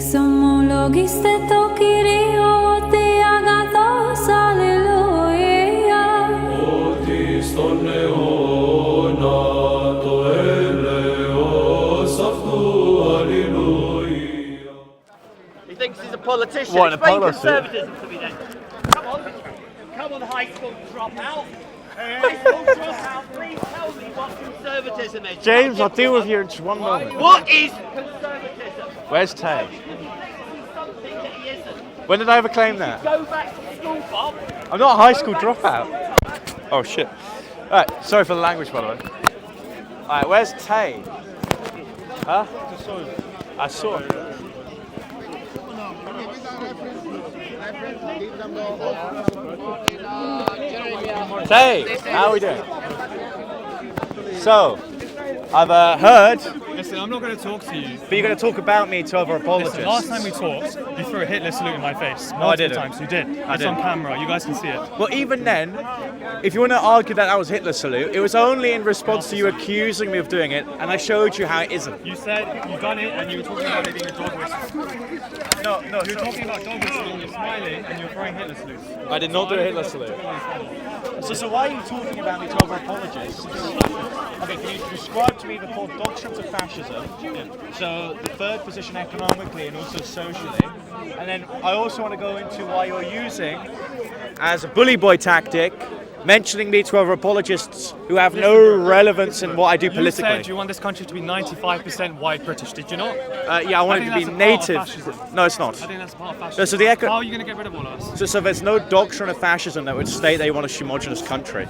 Exomologiste tokirio te agathos alleluia. Otis ton leona to eleos aftu alleluia. He thinks he's a politician. What, in a Explain polo suit? conservatism to me then. Come on, high school dropout. High school dropout, please tell me what conservatism is. James, I'll deal with you in just one moment. What is conservatism? Where's Tay? Something that he isn't. When did I ever claim that? Go back to school, Bob. I'm not a high school dropout. Oh shit. Alright, sorry for the language by the way. Alright, where's Tay? Huh? I saw him. Tay, how are we doing? So, I've heard, Listen, I'm not going to talk to you. but you're going to talk about me to other apologists. Listen, last time we talked, you threw a Hitler salute in my face. No, I didn't. Times. You did. It's didn't. on camera. You guys can see it. Well, even then, if you want to argue that was Hitler salute, it was only in response to you accusing me of doing it, and I showed you how it isn't. You said you done it, and you were talking about it being a dog whistle. No, You were talking about dog whistle, and you're smiling, and you're throwing Hitler salutes. I did not do a Hitler salute. So why are you talking about me to other apologists? Okay, can you describe to me the four doctrines of fascism? So the third position economically and also socially. And then I also want to go into why you're using, as a bully boy tactic, mentioning me to other apologists who have no relevance in what I do You politically. said you want this country to be 95% white British, did you not? Yeah, I want it to be think that's a part of native. fascism. No, it's not. I think that's part of fascism. So the How are you going to get rid of all of us? So there's no doctrine of fascism that would state they want a homogenous country.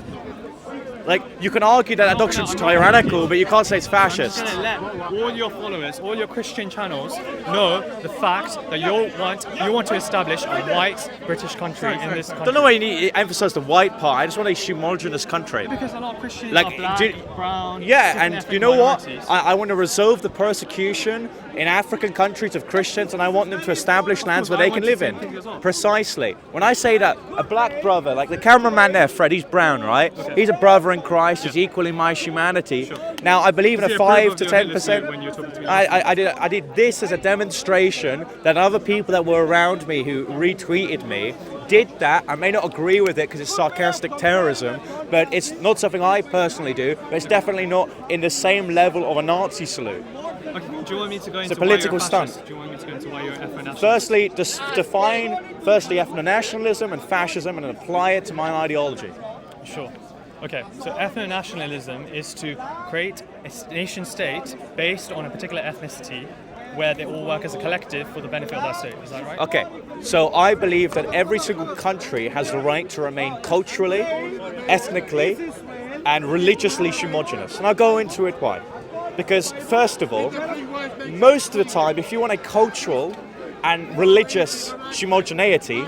Like, you can argue that doctrine's tyrannical, but you can't say it's I'm fascist. just going to let all your followers, all your Christian channels, know the fact that you want to establish a white British country in this I country. don't know why you need to emphasize the white part. I just want a homogenous country. Because a lot of Christians Like, are black, do- brown, Yeah, different and ethnic you know what? minorities. I want to resolve the persecution in African countries of Christians, and I want them to establish lands where I they want can you live to in. think as well. Precisely. When I say that, a black brother, like the cameraman there, Fred, he's brown, right? He's a brother in Christ. He's equal in my humanity. Now, I believe in Does a he approve 5 of to your Hitler 10%. salute when you're talking to me? I did this as a demonstration that other people that were around me who retweeted me did that. I may not agree with it because it's sarcastic terrorism, but it's not something I personally do, but it's definitely not in the same level of a Nazi salute. Okay, do you want me to go into a political why you're a fascist? stunt. Do you want me to go into why you're an ethno-nationalist? Firstly, define ethno-nationalism and fascism and apply it to my ideology. Sure. Okay, so ethno-nationalism is to create a nation state based on a particular ethnicity where they all work as a collective for the benefit of that state. Is that right? Okay, so I believe that every single country has the right to remain culturally, ethnically, and religiously homogenous. And I'll go into it why. Because, first of all, most of the time, if you want a cultural and religious homogeneity,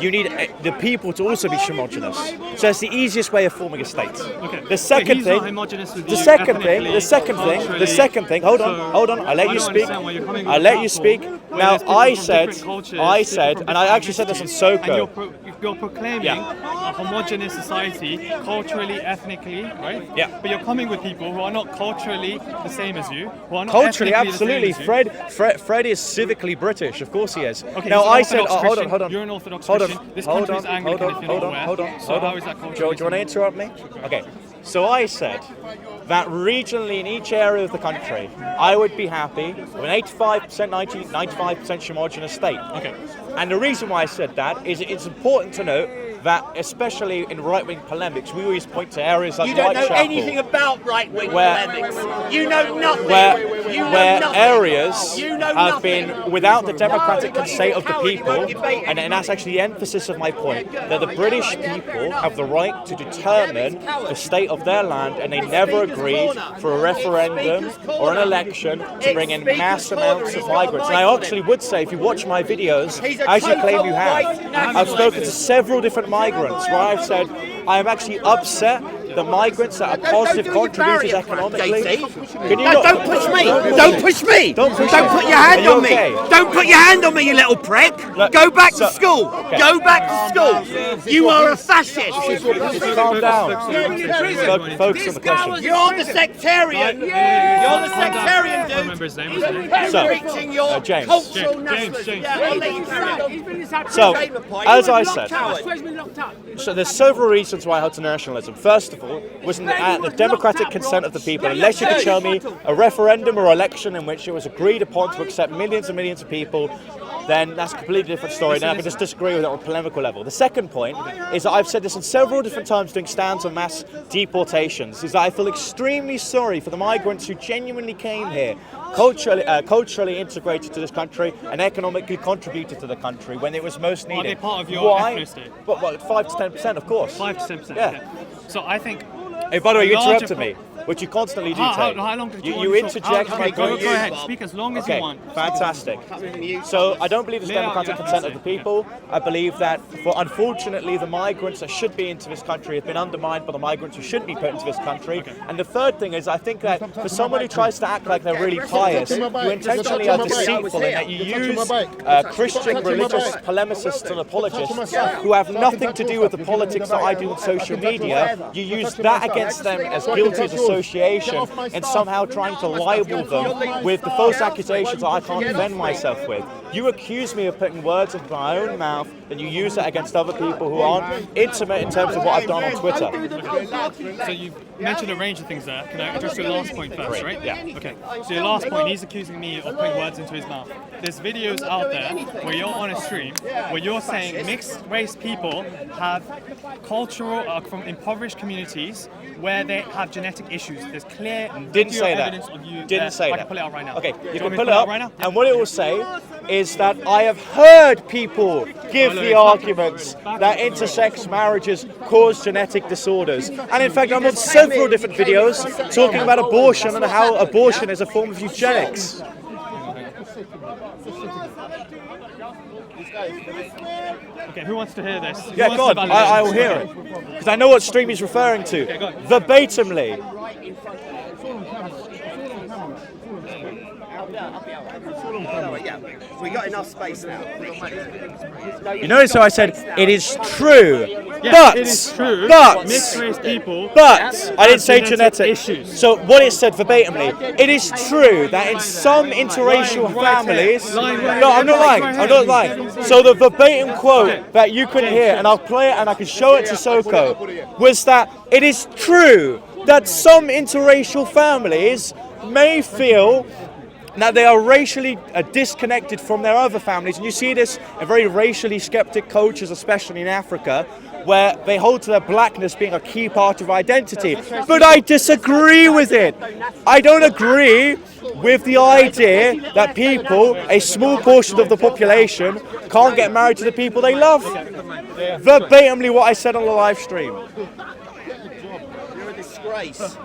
you need the people to also be homogenous. So it's the easiest way of forming a state. Okay. The second he's thing, not homogenous with the you second thing, ethnically, the second thing, the culturally. second thing. Hold on, So, hold on. I let I you don't speak. understand why you're coming with I a let you platform speak. where Now there's people I from said, different cultures, I people said, from and I different actually said this on histories, and Soko. you're proclaiming Yeah. a homogenous society, culturally, ethnically, right? Yeah. But you're coming with people who are not culturally the same as you, who are not Culturally, ethnically absolutely. the same as you. Fred is civically British. Of course he is. Okay, now he's an I said, Orthodox hold on, Christian. hold on. You're an Orthodox hold Christian. on, This hold country on, is Anglican, hold on, if you're not hold on, aware. hold on, So hold how on. is that Do culturally you want to interrupt me? Okay. So I said that regionally in each area of the country, I would be happy with an 85%, 95% homogenous state. Okay. And the reason why I said that is it's important to note that, especially in right-wing polemics, we always point to areas like You don't know Whitechapel, anything about right-wing Where- polemics. You know nothing. You know where nothing. areas You know have nothing. been without the democratic No, consent of the Howard, you people, won't debate and that's actually the emphasis of my point, that the British people have the right to determine the state of their land, and they never agreed for a referendum or an election to bring in mass amounts of migrants. And I actually would say, if you watch my videos, as you claim you have, I've spoken to several different migrants where I've said, I am actually upset the migrants that are positive Don't do your contributors barrier crack, economically. JC. Can you No, not? don't push me! Don't push me! Don't push Don't me. put your hand Are you on me! okay? Don't put your hand on me, you little prick! Look, Go back so- to school! okay. Go back to school! You are a fascist! Calm down. Focus on the question. You're the sectarian! You're the sectarian, I dude! remember his name. What's his name? So, Preaching your James. cultural James, nationalism. James. Yeah, I'll let you carry on. So, as I You're a said, coward. so there's several reasons why I held to nationalism. First of all, was the democratic consent of the people. Unless you could show me a referendum or election in which it was agreed upon to accept millions and millions of people, then that's a completely different story. Now I can just disagree with it on a polemical level. The second point is that I've said this on several different times doing stands on mass deportations, is that I feel extremely sorry for the migrants who genuinely came here, culturally integrated to this country and economically contributed to the country when it was most needed. Are they part of your ethnicity? What, 5 to 10%, of course. 5 to 10%. Yeah. Okay. So I think. Hey, by the way, you larger interrupted me, which you constantly do. How Tate. long did you want you to interject talk? my Okay, go point. ahead. Speak as long as you Okay, want. fantastic. So I don't believe it's Lay out democratic your consent of the answer. people. I believe that, unfortunately, the migrants that should be into this country have been undermined by the migrants who shouldn't be put into this country. And the third thing is, I think that for someone who tries to act like they're really pious, you intentionally are deceitful in that you use Christian religious polemicists and apologists who have nothing to do with the politics that I do on social media. You use that against them as guilty as association and somehow trying to libel them with the false accusations that I can't defend myself with. You accuse me of putting words into my own mouth, then you use that against other people who aren't intimate in terms of what I've done on Twitter. So you mentioned a range of things there. Can I address your last point first, right? Yeah. Okay. So your last point, he's accusing me of putting words into his mouth. There's videos out there where you're on a stream where you're saying mixed race people have cultural from impoverished communities where they have genetic issues. There's clear Didn't video say that. evidence of you. Didn't there. say I that. can pull it out right now. Okay, Do you want can me pull to it up, right now? and what it will say is that I have heard people give the arguments that intersex marriages cause genetic disorders. And in fact, I'm on several different videos talking about abortion and how abortion is a form of eugenics. Okay, who wants to hear this? Who Yeah, wants go to on, validate I will this? hear it. Because I know what stream he's referring to. go on. Verbatimly. We got enough space now. You notice how I said it is true, Yeah, but it is true. but mixed race people. But I didn't say genetic issues. So what it said verbatimly, it is true that in some interracial families. No, I'm not lying. I'm not lying. So the verbatim quote that you couldn't hear, and I'll play it and I can show it to Soko, was that it is true that some interracial families may feel that they are racially disconnected from their other families, and you see this in very racially skeptic cultures, especially in Africa, where they hold to their blackness being a key part of identity. But I disagree with it. I don't agree with the idea that people, a small portion of the population, can't get married to the people they love. Verbatimly what I said on the live stream. You're a disgrace.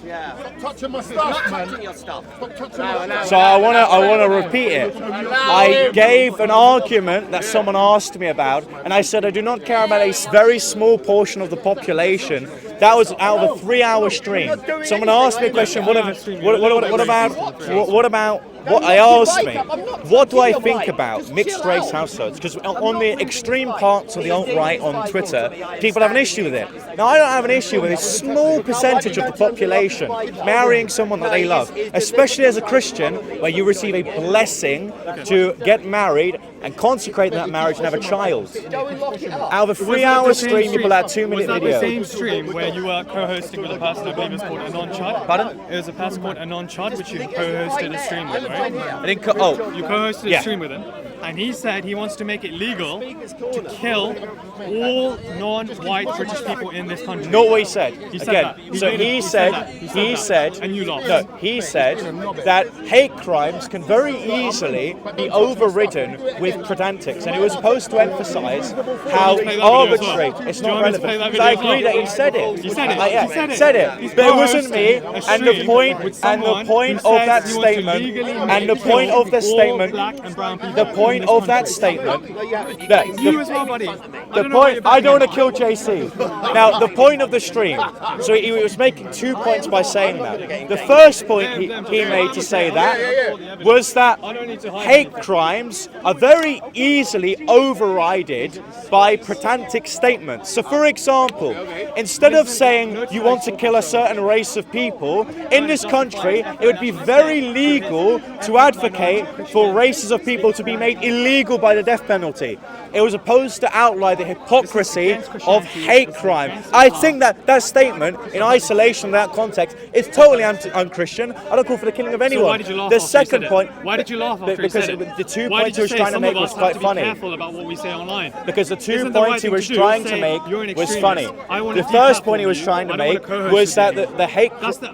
Yeah. Stop touching my stuff, man. Touching your stuff. Stop touching my stuff. So I want to repeat it. I gave an argument that someone asked me about, and I said I do not care about a very small portion of the population. That was out of a 3-hour stream. Someone asked me a question. What I asked me, what do I think about mixed race households? Because on the extreme parts of the alt-right on Twitter, people have an issue with it. Now, I don't have an issue with a small percentage of the population marrying someone that they love, especially as a Christian, where you receive a blessing to get married and consecrate that marriage and have a child. Out of a 3-hour stream, you pull out 2-minute Was that video. the same stream where you were co-hosting with a person I believe it was called Anon Chud? Pardon? It was a person called Anon Chud, which you co-hosted a stream with, right? I didn't You co-hosted Yeah. a stream with him, and he said he wants to make it legal to kill all non-white British people in this country. Not what he said. He said Again, that. He so made it. he He said, said that. he said, And you lost. no, he said that hate crimes can very easily be overridden with pedantics, and he was supposed to emphasise how play that video as well? arbitrary. It's Do you not want me to play relevant. that I video as agree well? that he said it. He said it. Yeah, He said it. said it. He's But it wasn't me. co-hosting a And the stream point, with and the someone point who of says that he wants to statement, legally and the make point of the all statement, black and brown people. the point point this of that country. statement. You as well, buddy. The point. I don't want to kill JC. Now, the point of the stream. So he was making 2 points by saying that. The first point he made to say that was that hate crimes are very easily overridden by pedantic statements. So, for example, instead of saying you want to kill a certain race of people, in this country, it would be very legal to advocate for races of people to be made illegal by the death penalty. It was opposed to outline the hypocrisy of hate crime. I think that statement, in isolation, in that context, is totally un-Christian. I don't call for the killing of anyone. So why did you laugh The after second you said point, it? Why did you laugh after you because said it? the 2 Why points did he was you say trying to some make of was us quite have to be funny. careful about what we say online? Because the 2 Isn't the right points he thing was to do trying is to say make you're an was extremist? funny. I wanna The be first careful point he was with you. trying to I don't wanna make coerce was you, that baby. the hate. That's the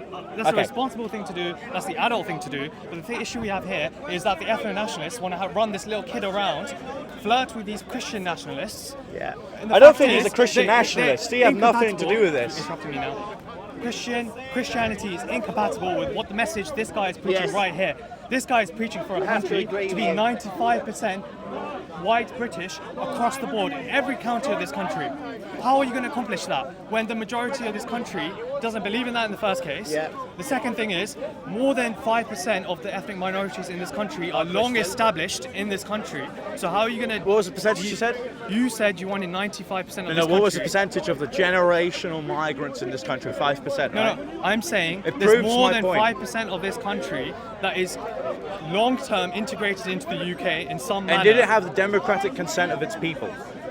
Okay. responsible thing to do. That's the adult thing to do. But the issue we have here is that the ethno-nationalists want to run this little kid around, flirt with these Christian nationalists. Yeah. And the I don't fact think he's a is, Christian nationalist. He have nothing to do with this. Interrupting me now. Christianity is incompatible with what the message this guy is preaching right here. This guy is preaching for a country to be 95% white British across the board in every county of this country. How are you going to accomplish that when the majority of this country doesn't believe in that in the first case? Yeah. The second thing is more than 5% of the ethnic minorities in this country are long established in this country. So how are you going to... What was the percentage you said? You said you wanted 95% of this country. No, what was the percentage of the generational migrants in this country? 5%, right? No, I'm saying It there's proves more my than point. 5% of this country that is long-term integrated into the UK in some manner. And did it have the democratic consent of its people?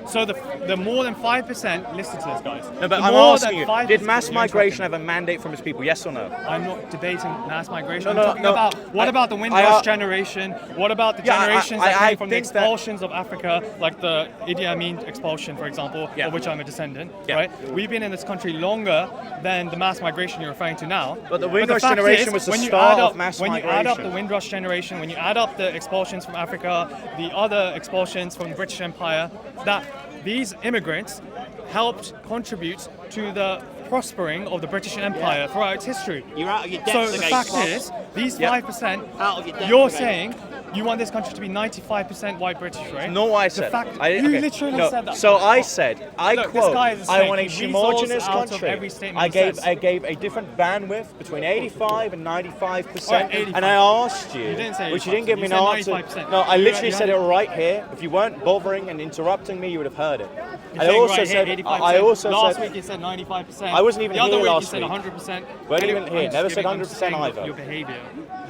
So the more than 5%, listen to this, guys. No, but The I'm more asking than you, 5% did mass you're migration interrupting have a mandate from its people? Yes or no? me. I'm not debating mass migration. No, I'm no, talking no. about what about the Windrush generation? What about the Yeah, generations I that came from the think that- expulsions of Africa, like the Idi Amin expulsion, for example, Yeah. of which I'm a descendant, Yeah. right? We've been in this country longer than the mass migration you're referring to now. But the Windrush fact generation is, was the when you start add up- of mass When you add up the migration. Windrush generation, when you add up the expulsions from Africa, the other expulsions from the British Empire, that these immigrants helped contribute to the prospering of the British Empire throughout its history. You're out of your depth So the again, fact Bob. is, these Yeah. 5%, Out of your depth you're again. saying you want this country to be 95% white British, right? Not what I The said. fact, Okay. you literally No, said that. So I said, I Look, this quote, guy is a I snake. want a He weasels homogenous out of country. every statement I he gave says. I gave a different bandwidth between 85 and 95%, Alright, 85. and I asked you, You didn't say which you 85%, didn't give me you an said answer. 95%. No, I You- literally you said it had- right here. If you weren't bothering and interrupting me, you would have heard it. You're I saying also right said, here, 85%. I also last said, week you said 95%. I wasn't even the other here week last you said week. 100%. Weren't even Anyway, here. I'm Never just said giving- I'm 100% saying either. Your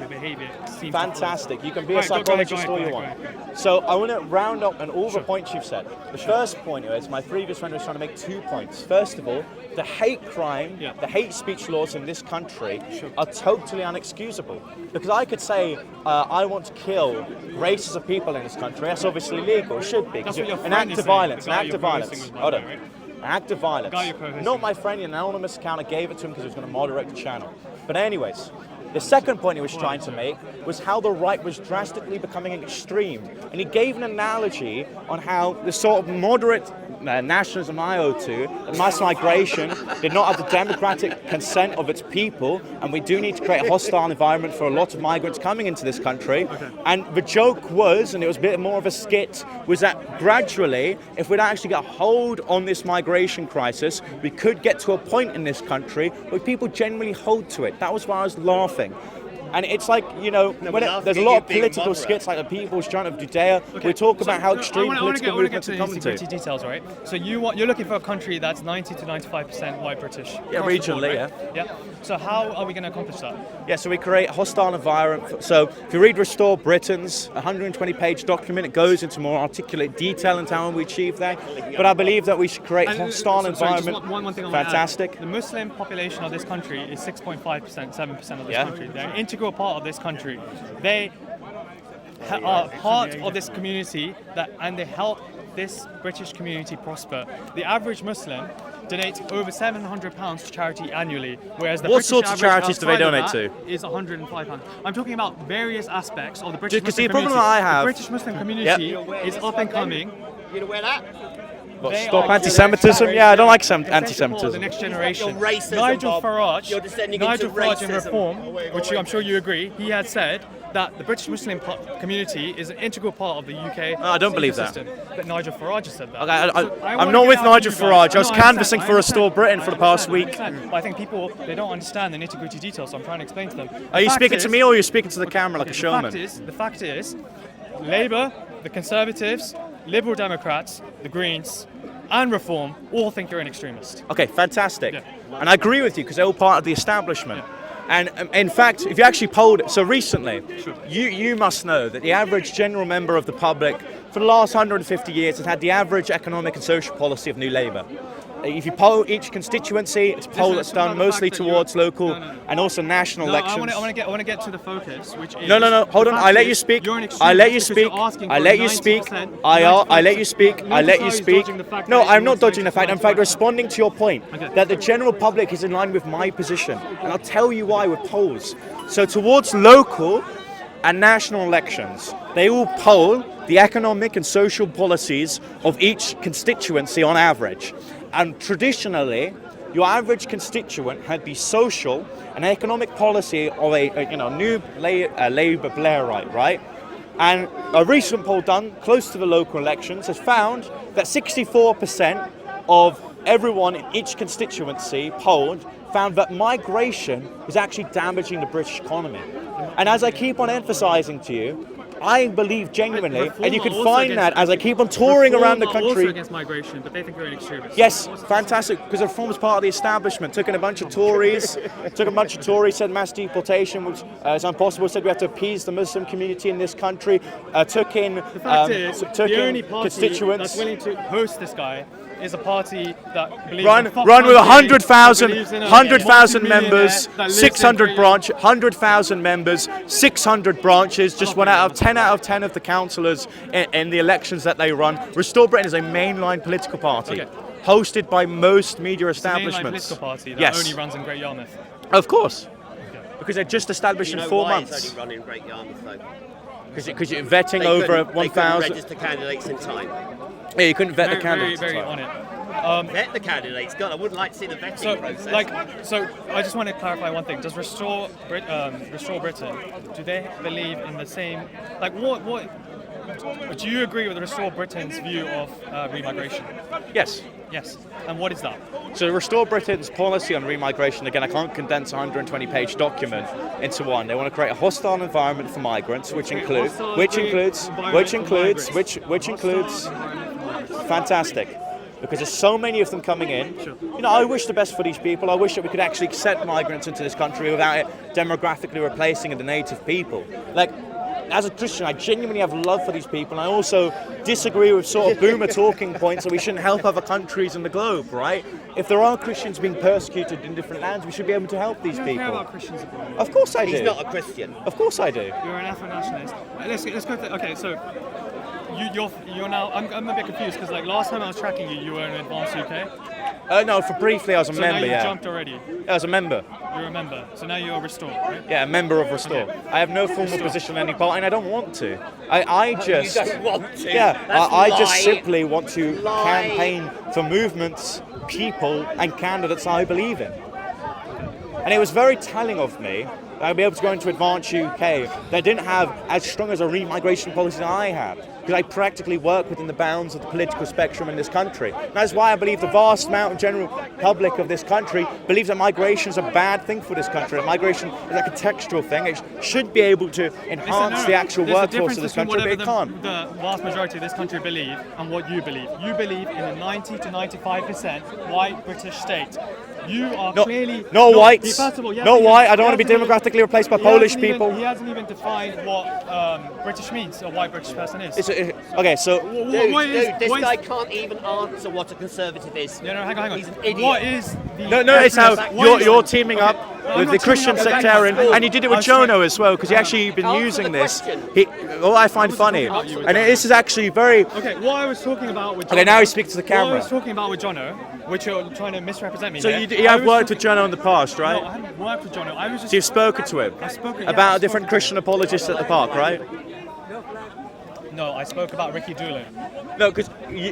behavior seems Fantastic. You can be a Right, go ahead, psychologist go all ahead, you go want. ahead, go So I want to round up on all the points you've said. The first point is my previous friend was trying to make 2 points. First of all, the hate crime, Yeah. the hate speech laws in this country are totally unexcusable. Because I could say I want to kill races of people in this country. That's obviously legal. It should be. 'cause That's what your an friend act is of saying, violence. the An guy act you're of violence. co-hosting with, Hold by on. the way, right? An act of violence. guy you're co-hosting Not my friend in an anonymous account. I gave it to him because he was going to moderate the channel. But anyways, the second point he was trying to make was how the right was drastically becoming extreme. And he gave an analogy on how the sort of moderate nationalism I owe to, and mass migration, did not have the democratic consent of its people, and we do need to create a hostile environment for a lot of migrants coming into this country. And the joke was, and it was a bit more of a skit, was that gradually, if we'd actually get a hold on this migration crisis, we could get to a point in this country where people genuinely hold to it. That was why I was laughing. And it's like, you know, when there's a lot of political skits like the People's Giant of Judea, we talk about how extreme political movements are coming to. details, right? So you're looking for a country that's 90 to 95% white British. Yeah, across the board, regionally, right? Yeah. So how are we going to accomplish that? Yeah, so we create a hostile environment. So if you read Restore Britain's 120-page document, it goes into more articulate detail into how we achieve that. But I believe that we should create a hostile environment. Just one thing I want to add. Fantastic. The Muslim population of this country is 6.5%, 7% of this Yeah. country. They're an integral part of this country. They are part of this community and they help this British community prosper. The average Muslim donates over £700 to charity annually, whereas the What British sorts of average charities do they outside of donate that is £105. I'm talking about various aspects of the British Because Muslim the problem community. that I have- The British Muslim community is up and coming. You know where that? What, They stop are anti-Semitism? Yeah, I don't like essential part of anti-Semitism. the next generation. Your racism, Nigel Bob. Farage, You're descending Nigel into Farage in racism. Reform, which I'm sure you agree, he had said that the British Muslim community is an integral part of the UK. I don't believe that. system. But Nigel Farage has said that. Okay, I'm wanna not get with out of Nigel you guys. Farage. I was No, canvassing understand. for Restore Britain for the past week. But I think people, they don't understand the nitty-gritty details, so I'm trying to explain to them. Are you speaking to me or are you speaking to the camera like a showman? The fact is, Labour, the Conservatives, Liberal Democrats, the Greens, and Reform all think you're an extremist. Okay, fantastic. Yeah. And I agree with you because they're all part of the establishment. And in fact, if you actually polled, so recently, you must know that the average general member of the public for the last 150 years has had the average economic and social policy of New Labour. If you poll each constituency, it's a poll that's done mostly towards local and also national elections. I want to get to the focus, which is... No, hold on, I let you speak. I let you speak. I let you speak. I let you speak. I let you speak. No, I'm not dodging the fact. I'm in fact responding to your point that the general public is in line with my position. And I'll tell you why with polls. So towards local and national elections, they all poll the economic and social policies of each constituency on average. And traditionally, your average constituent had the social and economic policy of a new Labour Blairite, right? And a recent poll done close to the local elections has found that 64% of everyone in each constituency polled found that migration was actually damaging the British economy. And as I keep on emphasising to you, I believe genuinely, and you can find that as I keep on touring around the country. Also against migration, but they think you're an extremist. Yes, fantastic, because Reform was part of the establishment. Took in a bunch of Tories, said mass deportation was impossible, said we have to appease the Muslim community in this country. Took in The fact is, the only party constituents. that's willing to host this guy is a party that believes Run in with 100,000 members, that 600 branches, 100,000 members, 600 branches. Just 1 out of 10 of the councillors in the elections that they run. Restore Britain is a mainline political party, hosted by most media establishments. It's a mainline political party that only runs in Great Yarmouth. Of course, because they're just established in 4 why months. It's only run in Great Yarmouth, though. Because you're vetting They over couldn't 1,000. register candidates in time. Yeah, you couldn't vet the candidates. Very on it. Vet the candidates. God, I wouldn't like to see the vetting process. So I just want to clarify one thing. Does Restore Britain, do they believe in the same, like what do you agree with Restore Britain's view of remigration? Yes. Yes. And what is that? So Restore Britain's policy on remigration, again, I can't condense a 120-page document into one. They want to create a hostile environment for migrants, which includes fantastic. Because there's so many of them coming in. You know, I wish the best for these people. I wish that we could actually accept migrants into this country without it demographically replacing the native people. Like, as a Christian, I genuinely have love for these people. And I also disagree with sort of boomer talking points that we shouldn't help other countries in the globe, right? If there are Christians being persecuted in different lands, we should be able to help these You don't care people. about Christians abroad. Of course I do. He's not a Christian. Of course I do. You're an Afro-nationalist. Let's go. Okay, so you're now. I'm a bit confused because like last time I was tracking you, you were in Advanced UK. No, for briefly I was a So member, now you yeah. jumped already. I was a member. You're a member. So now you're Restore, right? Yeah, a member of Restore. Okay. I have no formal position in any party, and I don't want to. I just... You don't want to. Yeah, That's I just lie. simply want to Lie. campaign for movements, people, and candidates I believe in. And it was very telling of me that I'd be able to go into Advanced UK that didn't have as strong as a remigration policy that I had, because I practically work within the bounds of the political spectrum in this country. And that's why I believe the vast amount of general public of this country believes that migration is a bad thing for this country, that migration is like a textual thing. It should be able to enhance the actual There's a workforce difference of this between country, but it whatever can't. the vast majority of this country believe and what you believe. You believe in a 90 to 95% white British state. You are clearly no whites. First of all, No white. I don't want to be demographically replaced by Polish people. He hasn't even defined what British means, a white British person is. Okay, so Dude, this guy can't even answer what a conservative is. No, hang on. He's an idiot. What is the... No, it's how What you're is- teaming okay, up I'm with not the teaming Christian up with that sectarian, guy. and you did it with I'm saying- Jono as well, because he actually been Answer using the this. question. What I find funny, about you with and Jono. this is actually very. Okay, what I was talking about with Jono... Okay, now he speaks to the What I camera. was talking about with Jono, which you're trying to misrepresent me So here, you I have was worked with talking- Jono in the past, No, right? I haven't worked with Jono. I was just... So you've spoken to him I've spoken, about I've different spoken to Christian apologists at the park, right? No, I spoke about Ricky Doolin. No, because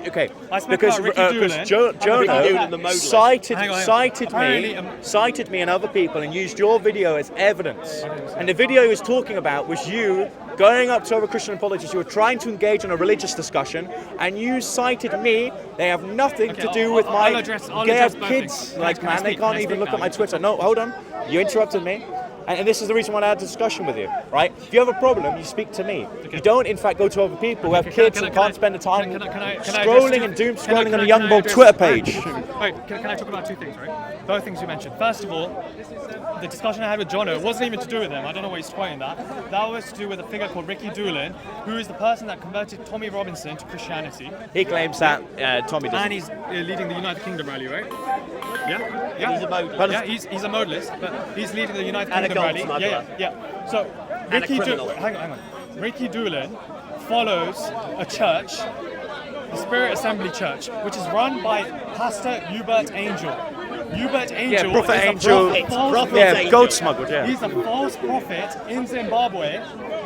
okay, I spoke because about Ricky Doolin. Jono the modalist. cited cited me and other people and used your video as evidence. And the video he was talking about was you going up to other Christian apologists who were trying to engage in a religious discussion, and you cited me. They have nothing to do with my. I'll address They have both kids, things. like Can I man, they speak? Can can't I even speak look at now? my Twitter. No, hold on, you interrupted me. And this is the reason why I had a discussion with you, right? If you have a problem, you speak to me. You don't, in fact, go to other people who have kids and can't spend the time scrolling and doom scrolling on the Young Bob Twitter page. Wait, can I talk about two things, right? Both things you mentioned. First of all, the discussion I had with Jono wasn't even to do with him. I don't know why he's quoting that. That was to do with a figure called Ricky Doolin, who is the person that converted Tommy Robinson to Christianity. He claims that Tommy doesn't. And he's leading the United Kingdom rally, right? Yeah? He's a modalist. Yeah, he's a modalist, but he's leading the United And a Kingdom gold rally. smuggler. Yeah. So And a criminal. Hang on. Ricky Doolin follows a church, the Spirit Assembly Church, which is run by Pastor Hubert Angel. Hubert Angel Yeah, Prophet is Angel. a false Yeah, Angel. gold smuggled. Yeah. He's a false prophet in Zimbabwe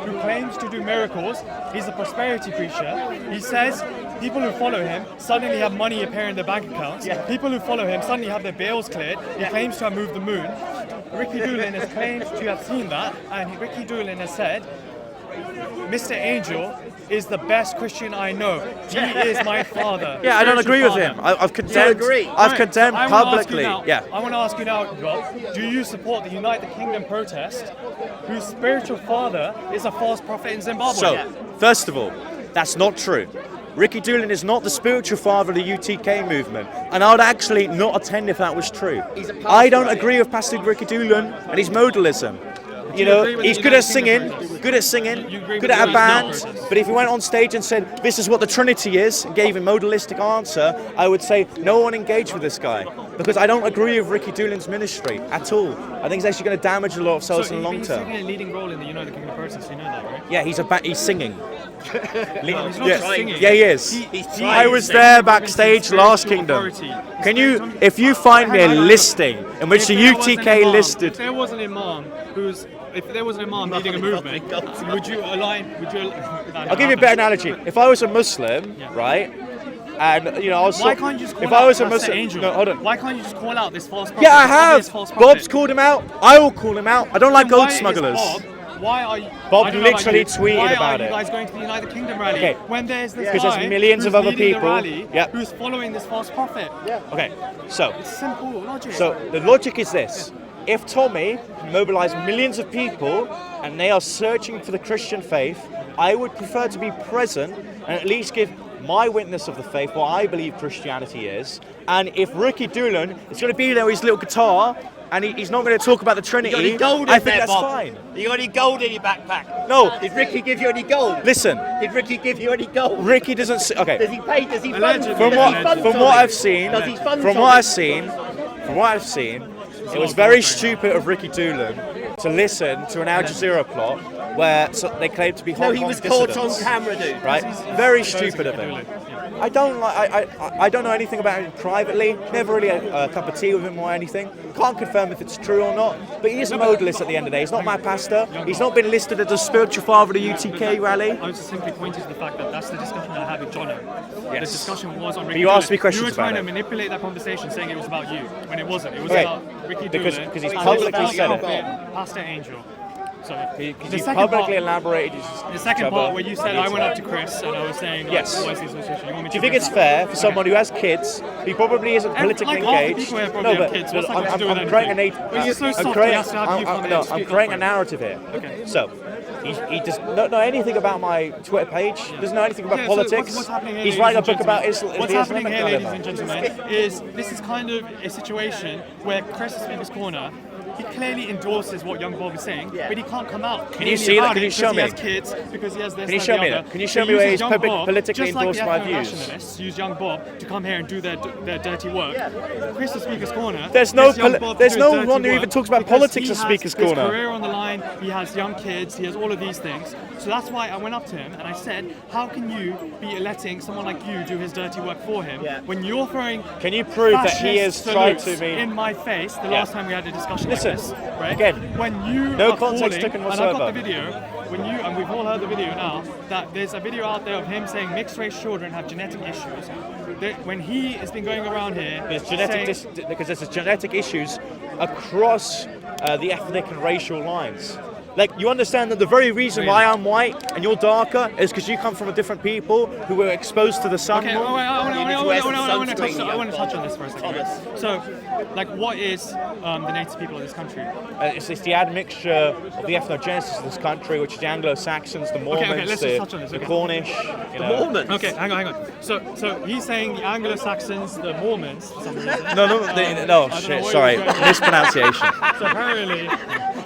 who claims to do miracles. He's a prosperity preacher. He says people who follow him suddenly have money appear in their bank accounts. Yeah. People who follow him suddenly have their bills cleared. He claims to have moved the moon. Ricky Doolin has claimed to have seen that, and Ricky Doolin has said, Mr. Angel is the best Christian I know. He is my father. Yeah, I don't agree with spiritual him. father. I've condemned. agree? I've condemned I wanna ask you publicly. now- Yeah. I want to ask you now, Rob, do you support the United Kingdom protest whose spiritual father is a false prophet in Zimbabwe? So, first of all, that's not true. Ricky Doolin is not the spiritual father of the UTK movement, and I would actually not attend if that was true. He's a pastor, I don't right? agree with Pastor Ricky Doolin and his modalism. You you know, agree with he's the good at United Kingdom singing, protest? good at singing, You agree good with at a the band, United Kingdom but if he went on stage and said, this is what the Trinity is, and gave a modalistic answer, I would say, no one engage with this guy. Because I don't agree with Ricky Doolin's ministry at all. I think it's actually going to damage a lot of souls in the long he's term. taking a leading role in the United Kingdom protest, you know that, right? Yeah, he's singing. No, he's not Yeah. just singing. Yeah, he is. He's I was trying. there backstage last Spiritual Kingdom. authority. Can you, if you find me a listing in which the UTK listed, If there was an imam leading a movement, would you align? I'll give you a better analogy. If I was a Muslim, right, and you know, I was Why can't you just call if out I was a Pastor Muslim, Angel? no, hold on. Why can't you just call out this false prophet? Yeah, I this obvious have. false prophet? Bob's called him out. I will call him out. I don't like Then why gold is smugglers. Why are you? Bob I don't know about literally you, tweeted why about are it. you guys going to the United Kingdom rally Okay. when there's this Because guy there's millions who's of other leading the people. rally Yep. who's following this false prophet? Okay, so It's simple logic. So the logic is this: if Tommy can mobilize millions of people and they are searching for the Christian faith, I would prefer to be present and at least give my witness of the faith, what I believe Christianity is. And if Ricky Doolin is going to be there with his little guitar and he's not going to talk about the You Trinity, got any gold I in think there, that's Bob? fine. You got any gold in your backpack? No. Did Ricky give you any gold? Listen, Did Ricky give you any gold? Ricky doesn't. Okay. Does he pay? Does he fund? Allegedly. From does what he fund from Tommy? what I've seen, Does he fund from Tommy? what I've seen, it was very stupid of Ricky Doolin to listen to an Al Jazeera plot where they claimed to be Hong No, he Kong was caught on dissidents. camera, dude. Right? Very stupid of him. I don't like. I don't know anything about him privately. Never really a cup of tea with him or anything. Can't confirm if it's true or not. But he is a modalist at the end of the day. He's not my pastor. He's not been listed as the spiritual father of the UTK rally. I was just simply pointing to the fact that that's the discussion that I had with Jono. The Yes. discussion was on Ricky you asked Doolin. me questions You were trying about to it. manipulate that conversation, saying it was about you when it wasn't. It was Okay. about Ricky Because- Doolin. because he's and publicly about said it. Pastor Angel. So Because the he second publicly part, elaborated. the second part where you said I went up to Chris and I was saying, like, Yes. what is the association? You want me Do you to think it's fair for someone who has kids, he probably isn't politically like half the engaged? people here probably have kids. What's that got to do with I'm creating anything? Well, you're so I'm soft, he creating- has to have you I'm- come no, and I'm speak creating a up. narrative here. Okay. So, he does not know anything about my Twitter page. Doesn't know anything about Yeah, so politics. what's happening here, He's ladies writing a and book about gentlemen? Islam. What's happening here, ladies and gentlemen, is this is kind of a situation where Chris is Speaker's Corner. He clearly endorses what young Bob is saying, but he can't come out. Can you see that? Can you show He me? has kids because he has this. Can you that, show the me other. that? Can you So show he me where uses he's young Bob, politically just like endorsed the my Afghan views? nationalists use young Bob to come here and do their dirty work. Chris is Speaker's Corner. There's no gets young poli- Bob to there's do no his dirty one who work even talks about because politics he at has Speaker's his Corner. career on the line. He has young kids. He has all of these things. So that's why I went up to him and I said, "How can you be letting someone like you do his dirty work for him when you're throwing Can you prove that he has fascist tried to salutes be? in my face the Yeah. last time we had a discussion Listen, like this, right? again, when you no are context calling, taken and I've got whatsoever. the video, when you, and we've all heard the video now, that there's a video out there of him saying mixed race children have genetic issues. When he has been going around here, because there's genetic issues across the ethnic and racial lines. Like, you understand that the very reason why I'm white and you're darker is because you come from a different people who were exposed to the sun Okay, more. I want to touch on this for a second. Right? So, like, what is the native people of this country? It's the admixture of the ethnogenesis of this country, which is the Anglo-Saxons, the Mormons, let's just touch on this, the okay. Cornish. The Mormons. Okay, hang on. So he's saying the Anglo-Saxons, the Mormons, for some reason. No, shit, sorry, mispronunciation. So apparently,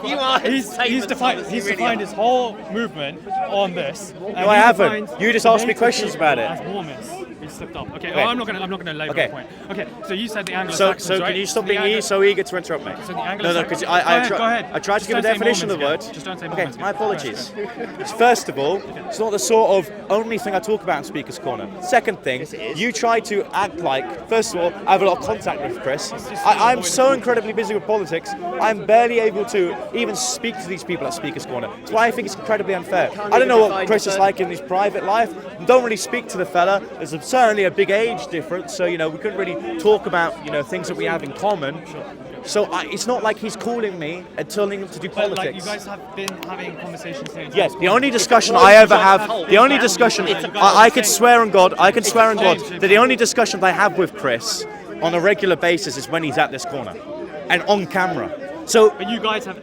You are he's defined his whole movement on this. No, I haven't. You just asked me questions about it. As Mormons. We slipped up. Okay, Okay. I'm not gonna labour Okay. the point. Okay, so you said the Anglo-Saxons, So right? can you stop The being so eager to interrupt me? So the No, Anglo-Saxons. because Go ahead. I tried to Just give a don't say definition of the word. Mormons again. Just don't say Okay, Mormons my again. apologies. First of all, it's not the sort of only thing I talk about in Speaker's Corner. Second thing, you try to act like, first of all, I have a lot of contact with Chris. I'm so incredibly busy with politics, I'm barely able to even speak to these people at Speaker's Corner. That's why I think it's incredibly unfair. I don't know what Chris is like in his private life. Don't really speak to the fella. There's certainly a big age difference, so we couldn't really talk about things that we have in common. So it's not like he's calling me and telling him to do But politics. like you guys have been having conversations here. Yes, the only discussion I ever have, the only discussion I could swear on God, that the only discussion I have with Chris on a regular basis is when he's at this corner and on camera. So, But you guys have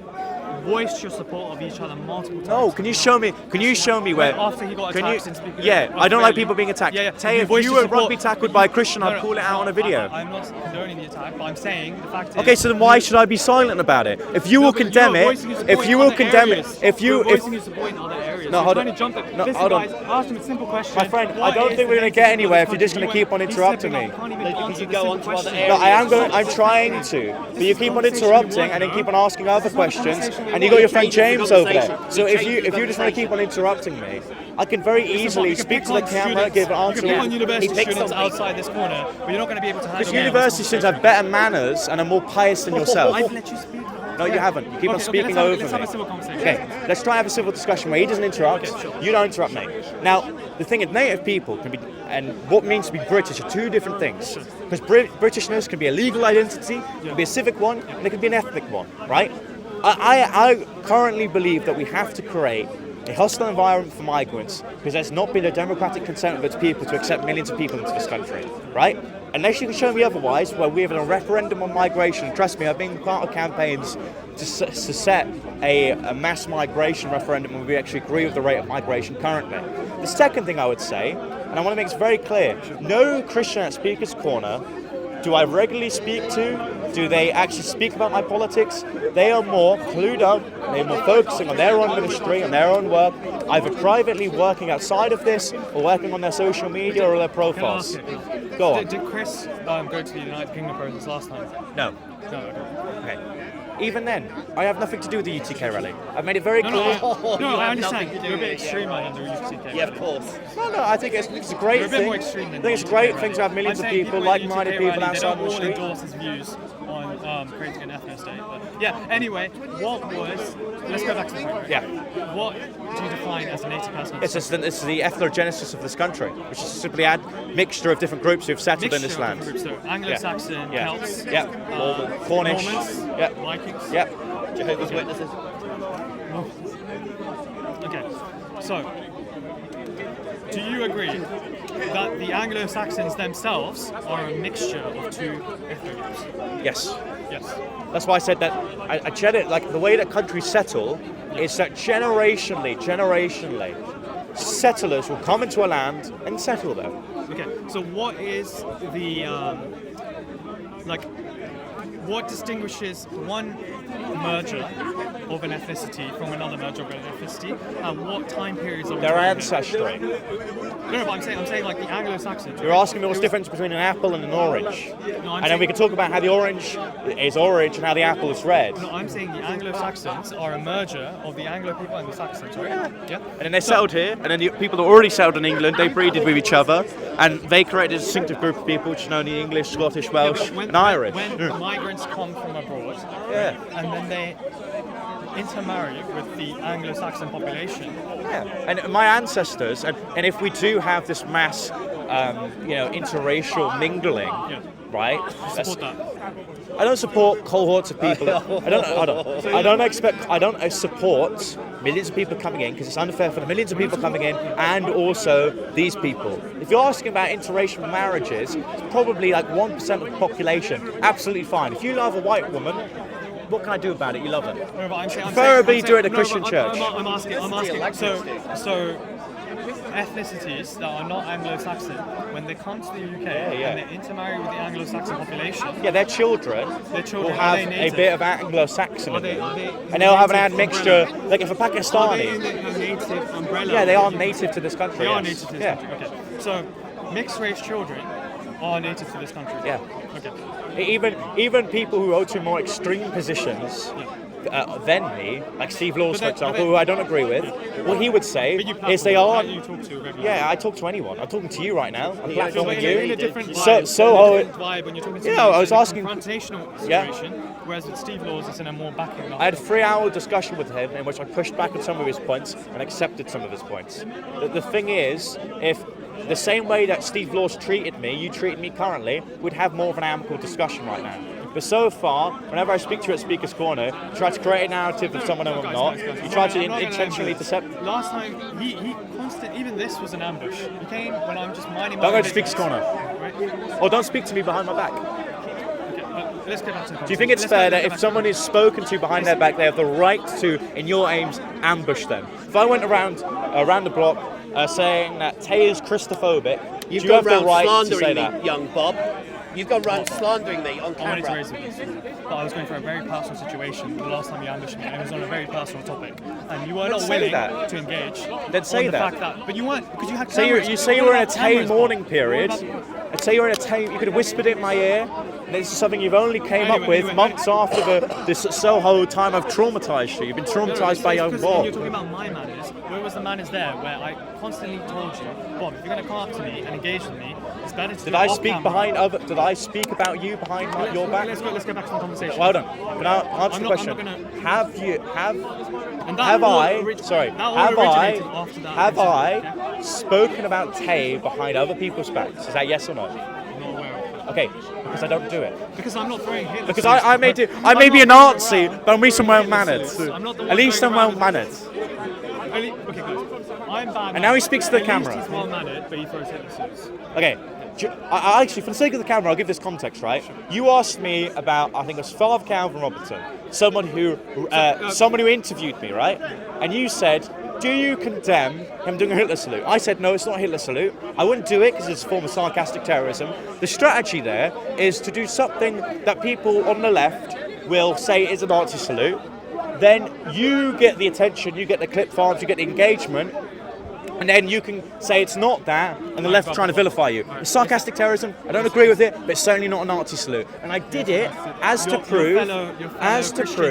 voiced your support of each other multiple times. no, can you show me where? After he got Can attacked you? in Speaker. Yeah, I don't like people being attacked. Yeah. Tay, if voiced you your were support. rugby tackled by a Christian, No, I'd call it out on a video. I'm not condoning the attack, but I'm saying the fact is. Okay, so then why should I be silent about it? If you will condemn it, if you will condemn it, if voicing your support in other areas. No, You're hold trying on. to jump it. No, Listen, hold on. guys, ask him a simple question. my friend, I What don't is think we're the going to get native anywhere if people you're just of going to this keep on country? interrupting me. He's slipping up, can't even answer you the go simple on to other question. areas. No, I'm trying to, but you keep on interrupting and then keep on asking other questions, and you got your friend James over there. So if you just want to keep on interrupting me, I can very easily You can speak pick to the on camera, students. give an You answer. can pick on university He picks students on outside this corner, but you're not going to be able to handle Because them. university students have better manners and are more pious than yourself. I've let you speak. No, you haven't. You keep on speaking over Let's have a me. civil conversation. Okay, let's try and have a civil discussion where he doesn't interrupt, you don't interrupt me. Now, the thing is, native people can be, and what means to be British are two different things. Because Britishness can be a legal identity, it can be a civic one, and it can be an ethnic one, right? I currently believe that we have to create a hostile environment for migrants because there's not been a democratic consent of its people to accept millions of people into this country, right? Unless you can show me otherwise, where we have a referendum on migration, trust me, I've been part of campaigns to set a mass migration referendum where we actually agree with the rate of migration currently. The second thing I would say, and I want to make this very clear, no Christian at Speaker's Corner do I regularly speak to? Do they actually speak about my politics? They are more clued up, they're more focusing on their own ministry, on their own work, either privately working outside of this or working on their social media or their profiles. Go on. Did Chris go to the United Kingdom process last time? No. No, okay. Okay. Even then, I have nothing to do with the UTK rally. I've made it very clear. I understand. nothing to do You're a bit with it, extreme on the UTK. Yeah, of course. No, I think it's a great You're a bit thing. more extreme I than think it's a the great UTK thing to have millions of I'm saying people, in the like-minded UTK people rally, outside on the They street. don't all endorse his views on creating an ethno-state. But yeah, anyway, let's go back to the point. Yeah. What do you define as a native person? It's the ethnogenesis of this country, which is simply a mixture of different groups who've settled in this land. Groups, so Anglo-Saxon, Yeah. Celts, Yeah. Cornish. Mormons, Yeah. Vikings. Yeah. Jehovah's Witnesses. Okay, so do you agree that the Anglo-Saxons themselves are a mixture of two ethnic groups? Yes. Yes. That's why I said that. I said it like the way that countries settle is that generationally, settlers will come into a land and settle there. Okay, so what is the what distinguishes one merger of an ethnicity from another merger of an ethnicity, and what time periods are we Their talking about? ancestry. No, but I'm saying like the Anglo-Saxons. You're asking me what's the difference between an apple and an orange. No, I'm And then we can talk about how the orange is orange and how the apple is red. No, I'm saying the Anglo-Saxons are a merger of the Anglo people and the Saxons, right? Yeah. And then they settled here, and then the people that already settled in England, they breeded with each other, and they created a distinctive group of people, which are known as English, Scottish, Welsh, and Irish. When migrants come from abroad, Yeah. and then intermarry with the Anglo-Saxon population. Yeah, and my ancestors, and if we do have this mass, interracial mingling, right? Support that. I don't support cohorts of people. I don't support millions of people coming in because it's unfair for the millions of people coming in and also these people. If you're asking about interracial marriages, it's probably like 1% of the population. Absolutely fine. If you love a white woman, what can I do about it? You love her. No, but Preferably do it at a Christian church. I'm asking. So ethnicities that are not Anglo-Saxon, when they come to the UK and they intermarry with the Anglo-Saxon population, their children will have a bit of Anglo-Saxon in them. And they'll have an admixture, like if a Pakistani. Are they in the native umbrella? Yeah, they are native to this country. They are native to this country. Okay. So mixed race children are native to this country. Yeah. Okay. Even people who hold to more extreme positions than me, like Steve Laws, for example, who I don't agree with, what he would say is they are. You talk to regularly. Yeah, I talk to anyone. I'm talking to you right now. I'm platforming You're in you. a different vibe. Vibe when you're talking to Yeah, I was asking. Confrontational situation, whereas with Steve Laws, it's in a more backing up. I had a 3-hour discussion with him in which I pushed back on some of his points and accepted some of his points. The thing is, if the same way that Steve Laws treated me, you treat me currently, we'd have more of an amicable discussion right now. But so far, whenever I speak to you at Speaker's Corner, you try to create a narrative of someone who I'm not. You try to intentionally deceptive. Last time, he constantly, even this was an ambush. He came when I'm just minding my Don't go to business. Speaker's Corner. Right? Or don't speak to me behind my back. Okay, but let's get back to the Do you think it's fair that if someone is spoken to behind their back, they have the right to, in your aims, ambush them? If I went around the block saying that Tay is Christophobic, do you have the right to say that? Young Bob. You've gone round slandering me on I wanted to camera. raise it, but I was going for a very personal situation the last time you ambushed me, and it was on a very personal topic, and you were not say willing that. to engage. Then say on the that. Fact that. But you weren't, because you had Say cameras. you say you were in a What about Tay cameras, morning Bob? period. What about- I'd say you're in a Tay. You could have whispered it in my ear. And this is something you've only came up with Anyway. months after this Soho time I've traumatised you. You've been traumatised by young Because when Bob. you're talking about my manners, where was the manners there where I constantly told you, Bob, if you're going to come up to me and engage with me, it's better to do Did it I off speak camera. Did I speak about you behind your back? Let's get back to the conversation. Well done. Can I answer the question? I'm not gonna- And that have all I originated after that incident, spoken about Tay behind other people's backs? Is that yes or no? I'm not aware of it. Okay, because I don't do it. Because I'm not throwing hits. Because I may be a Nazi, but I'm at least I'm well mannered. At least I'm well mannered. Okay, guys. I'm bad. And now he speaks to the At camera. least he's well mannered, but he throws hits. Okay. I actually, for the sake of the camera, I'll give this context, right? You asked me about, I think it was Father Calvin Robertson, someone who interviewed me, right? And you said, do you condemn him doing a Hitler salute? I said, no, it's not a Hitler salute. I wouldn't do it because it's a form of sarcastic terrorism. The strategy there is to do something that people on the left will say is a Nazi salute. Then you get the attention, you get the clip farms, you get the engagement, and then you can say it's not that, and the left are trying to vilify you. It's sarcastic terrorism. I don't agree with it, but it's certainly not a Nazi salute. And I did it Your fellow that's Christians not in a this Nazi park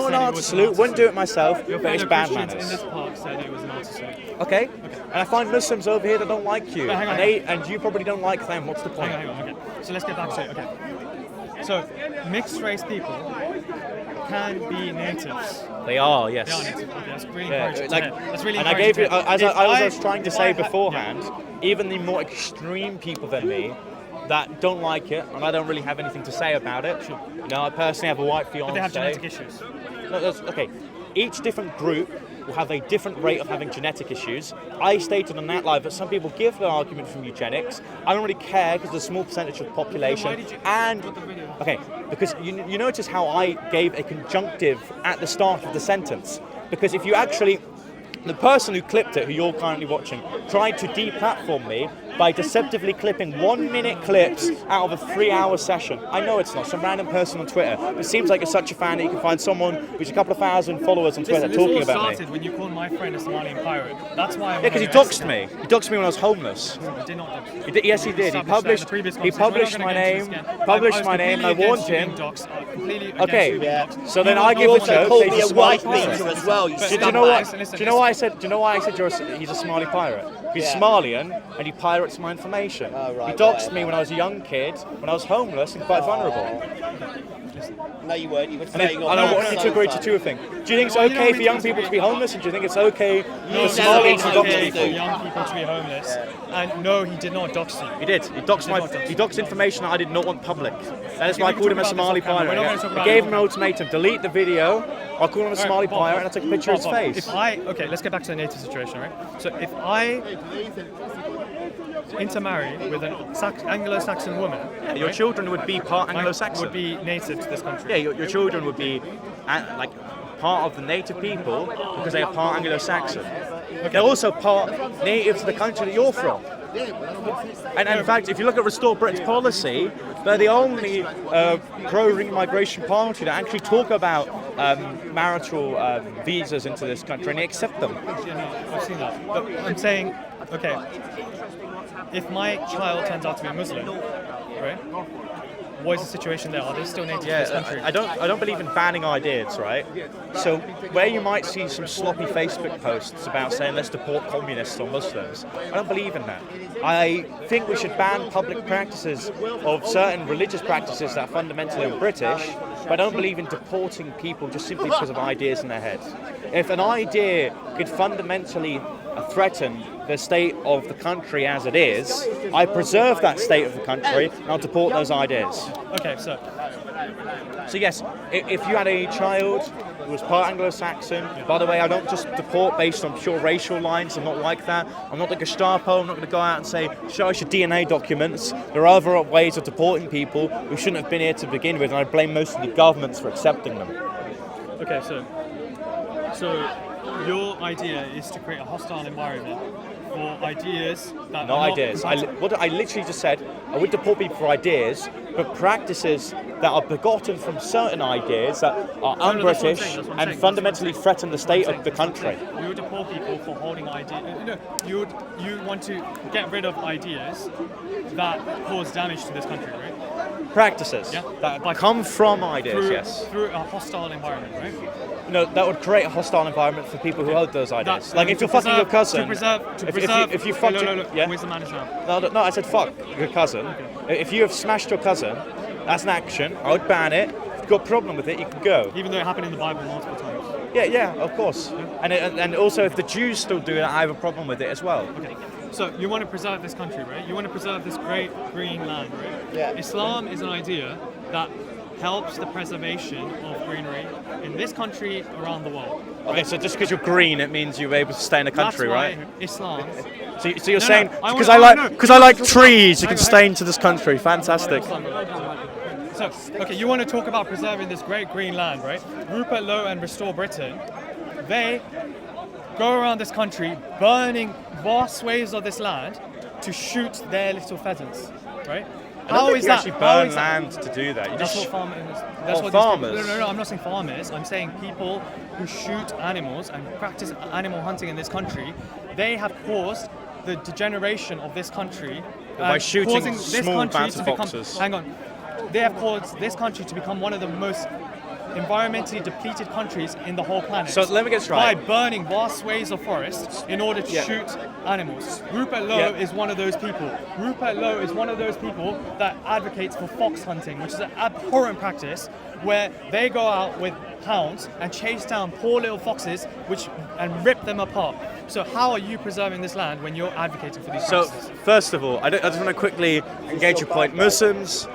said it was a salute. Nazi Wouldn't do it salute. myself, Your but it's fellow bad Christians in manners. this park said it was a Nazi salute. Okay? And I find Muslims over here that don't like you, But hang on, and you probably don't like them. What's the point? Hang on, okay. So let's get back to it. Okay. So mixed race people can be natives. They are, yes. They are natives. Okay, that's really Yeah, encouraging. like, to hear. That's really and I encouraging. gave you, to hear. as If I was trying to if say I had- beforehand, even the more extreme people than me that don't like it, and I don't really have anything to say about it. Sure. You know, I personally have a white fiance. But they have genetic issues. No, okay. Each different group will have a different rate of having genetic issues. I stated on that live that some people give the argument from eugenics. I don't really care because there's a small percentage of the population. Why did you put the video? Okay, because you notice how I gave a conjunctive at the start of the sentence. Because if you actually, the person who clipped it, who you're currently watching, tried to deplatform me by deceptively clipping 1-minute clips out of a 3-hour session. I know it's not some random person on Twitter, but it seems like you're such a fan that you can find someone who's a couple of thousand followers on Twitter This talking all about started me. when you called my friend a Somalian pirate. That's why. Yeah, because he doxed me. He doxed me when I was homeless. I did not dox you. He did, yes, he did. He Established that in the published. previous He conversation. published We're my not gonna get into name. this again. Published was my name. And I completely warned against you him. being doxed. Completely against Okay, you being doxed. so then You I were give not it one to that him. Called He's me a a smart white pirate. beater as well, you Do you know scumbag. why? Do you know why I said? Do you know why I said you're? He's a smiley pirate. He's Somalian, and he pirates my information. Oh, right, He doxed right. me when I was a young kid, when I was homeless and quite vulnerable. No, you weren't. You were And staying I on want you to agree to two things. Do you think it's okay for young people to be homeless, and do you think it's okay for No, Somalians to no, dox no, for people? young people to be homeless. And no, he did not dox you. He did. He doxed information that I did not want public. That is why I can called him a talk about Somali this off camera. We're not pirate. gonna talk I about gave it him an ultimatum: delete the video. I'll call him a Somali pirate, and I took a picture of his face. Okay, let's get back to the native situation, right? So if I intermarry with an Anglo-Saxon woman, Your right, children would be part Anglo-Saxon. would be native to this country. Yeah, your children would be like part of the native people because they are part Anglo-Saxon. They're also part native to the country that you're from. And in fact, if you look at Restore Britain's policy, they're the only pro-remigration party that actually talk about marital visas into this country, and they accept them. Yeah, no, I've seen that. But I'm saying, okay, if my child turns out to be a Muslim, right? What is the situation there? Are they still native to this country? I don't believe in banning ideas, right? So where you might see some sloppy Facebook posts about saying let's deport communists or Muslims, I don't believe in that. I think we should ban public practices of certain religious practices that are fundamentally un-British, but I don't believe in deporting people just simply because of ideas in their heads. If an idea could fundamentally threaten the state of the country as it is, I preserve that state of the country and I'll deport those ideas. Okay, so So yes, if you had a child who was part Anglo-Saxon, by the way, I don't just deport based on pure racial lines. I'm not like that. I'm not the Gestapo. I'm not going to go out and say, show us your DNA documents. There are other ways of deporting people who shouldn't have been here to begin with, and I blame most of the governments for accepting them. okay, so your idea is to create a hostile environment for ideas that No are ideas. Not What I literally just said, I would deport people for ideas, but practices that are begotten from certain ideas that are that's what I'm un-British saying, that's what I'm and saying. fundamentally threaten the state of the country. You would deport people for holding ideas. You want to get rid of ideas that cause damage to this country, right? Practices Yeah. that By- come from ideas, Through, yes. through a hostile environment, right? That would create a hostile environment for people who hold those ideas. That- like if to you're fucking your cousin, To preserve. if you fucked your, yeah. Where's the manners now? No, I said fuck your cousin. If you have smashed your cousin, that's an action. I would ban it. If you've got a problem with it, you can go. Even though it happened in the Bible multiple times. Yeah, of course. And also, if the Jews still do that, I have a problem with it as well. Okay. So you want to preserve this country, right? You want to preserve this great green land, right? Yeah. Islam is an idea that helps the preservation of greenery in this country around the world. Okay, so just because you're green, it means you're able to stay in the country, That's why right? Islam. So you're No, saying I because wanna- I no, like because I like trees, you hang can on, stay into this country. Fantastic. So, okay, you want to talk about preserving this great green land, right? Rupert Lowe and Restore Britain, they go around this country burning vast swathes of this land to shoot their little pheasants, right? I don't think you actually burn land to do that. You That's just what farmers. Oh, That's what farmers? These people, no, I'm not saying farmers. I'm saying people who shoot animals and practice animal hunting in this country. They have caused the degeneration of this country by shooting causing this small country bands to of become. foxes. Hang on. They have caused this country to become one of the most environmentally depleted countries in the whole planet. So let me get this right. By burning vast swathes of forests in order to shoot animals. Rupert Lowe is one of those people. Rupert Lowe is one of those people that advocates for fox hunting, which is an abhorrent practice where they go out with hounds and chase down poor little foxes and rip them apart. So how are you preserving this land when you're advocating for these So practices? first of all, I just want to quickly engage your point. Muslims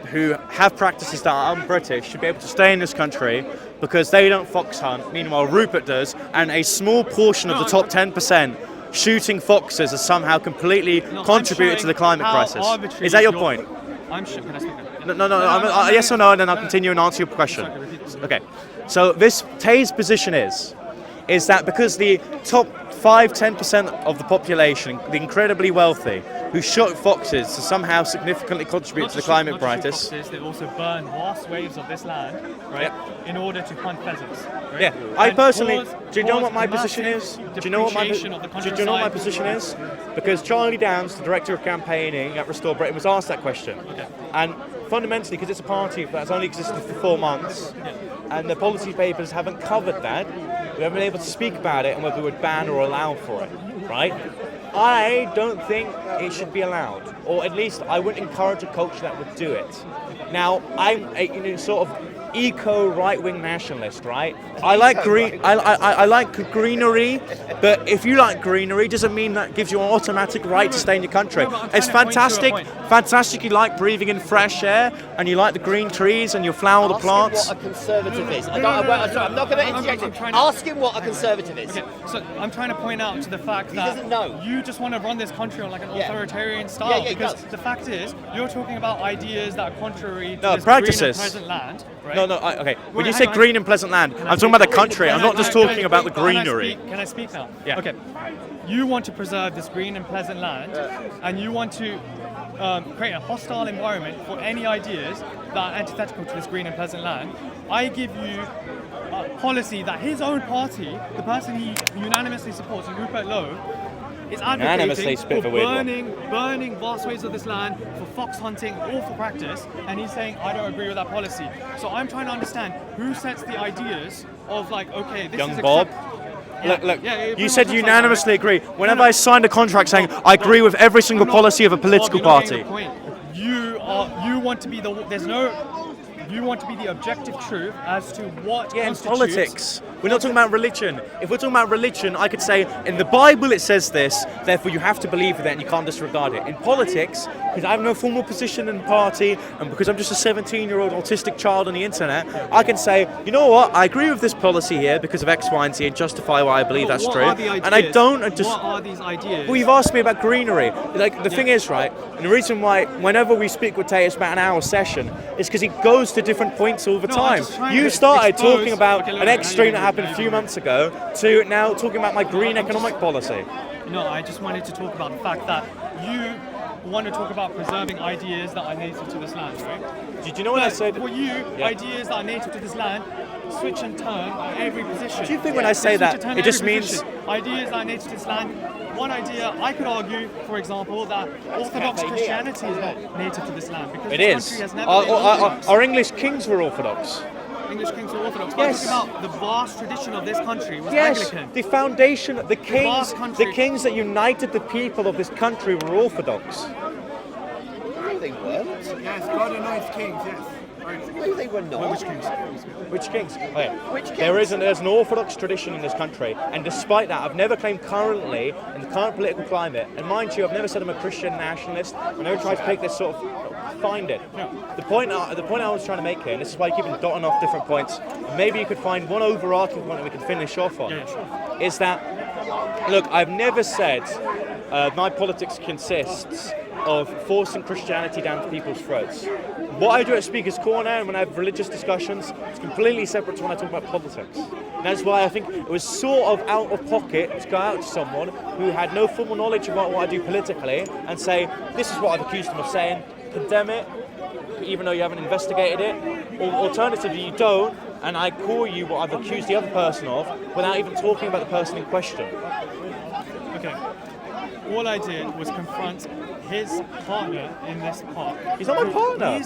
who have practices that are un-British should be able to stay in this country because they don't fox hunt. Meanwhile, Rupert does, and a small portion of the top 10% shooting foxes has somehow completely contributed to the climate crisis. Is that your point? I'm sure. Can I speak now? No. Yes or no, and then I'll continue and answer your question. Okay. So Tay's position is that because the top 5-10% of the population, the incredibly wealthy, who shot foxes to somehow significantly contribute to the climate crisis. They also burn vast waves of this land, right, in order to hunt pheasants. Right? Yeah, I And personally. cause- Do you know cause what my position is? massive Do you know what my depreciation of the Do you know what my countryside. position is? Because Charlie Downs, the director of campaigning at Restore Britain, was asked that question. Okay. And fundamentally, because it's a party that's only existed for 4 months, and the policy papers haven't covered that, we haven't been able to speak about it and whether we would ban or allow for it, right? I don't think it should be allowed, or at least I wouldn't encourage a culture that would do it. Now, I'm a sort of eco right-wing nationalist, right? I like green. I like greenery, but if you like greenery, doesn't mean that gives you an automatic right to stay in your country. It's fantastic, fantastic. You like breathing in fresh air, and you like the green trees, and you flower the plants. Ask him what a conservative is. I'm not going to interject him. Ask him what a conservative is. Okay, so I'm trying to point out to the fact that doesn't know. you just want to run this country on like an authoritarian style. he Because does. the fact is, you're talking about ideas that are contrary to No, this practices. green and pleasant land. Right? No, okay. When you Hang say on. green and pleasant land, I'm talking about the country. I'm not just talking about the greenery. Can I speak now? Yeah. Okay. You want to preserve this green and pleasant land, and you want to create a hostile environment for any ideas that are antithetical to this green and pleasant land. I give you a policy that his own party, the person he unanimously supports, Rupert Lowe, is Unanimously, advocating bit of for a weird one. burning vast swathes of this land for fox hunting, all for practice, and he's saying, I don't agree with that policy. So I'm trying to understand who sets the ideas of like, okay, this Young is Bob. Look, Yeah, it pretty you much said looks you like that, unanimously right? agree. Whenever No, I signed a contract saying I agree with every single policy of a political Bob, you're not party. getting the point. You want to be you want to be the objective truth as to what Yeah, in constitutes politics. We're not talking about religion. If we're talking about religion, I could say in the Bible it says this, therefore you have to believe that and you can't disregard it. In politics, because I have no formal position in the party and because I'm just a 17-year-old autistic child on the internet, I can say, you know what, I agree with this policy here because of X, Y, and Z and justify why I believe that's What true. are the And I ideas? don't What just. are these ideas? Well, you've asked me about greenery. Like the thing is, right, and the reason why whenever we speak with Tay, it's about an hour session, is because he goes to different points all the No, I'm time. just trying You to started expose- talking about Okay, look, an now extreme you that do, happened now a you few do. months ago to now talking about my green economic policy. No, I just wanted to talk about the fact that you want to talk about preserving ideas that are native to this land, right? Did you know what I But said? for you, Yeah. ideas that are native to this land switch and turn at every position. Do you think when I say They switch that, and turn it at just every means- position. Ideas that are native to this land. One idea, I could argue, for example, that Orthodox Christianity is not native to this land because It this is. country has never been Orthodox. Our English kings were Orthodox. English kings were Orthodox. Yes. I'm talking about the vast tradition of this country was Yes, Anglican. the foundation, the vast country. kings that united the people of this country were Orthodox. No, they weren't. Yes, God anoints kings, yes. No, they were not. Which kings? Which kings? Okay. Which kings? There's an Orthodox tradition in this country, and despite that, I've never claimed currently, in the current political climate, and mind you, I've never said I'm a Christian nationalist, I've never tried to take this sort of, find it. The point I was trying to make here, and this is why I keep dotting off different points, and maybe you could find one overarching point that we can finish off on, Yeah, sure. is that, look, I've never said my politics consists of forcing Christianity down to people's throats. What I do at Speaker's Corner and when I have religious discussions is completely separate to when I talk about politics. And that's why I think it was sort of out of pocket to go out to someone who had no formal knowledge about what I do politically and say, this is what I've accused them of saying, condemn it, even though you haven't investigated it, or alternatively you don't, and I call you what I've accused the other person of without even talking about the person in question. Okay. All I did was confront his partner in this park. He's not my partner.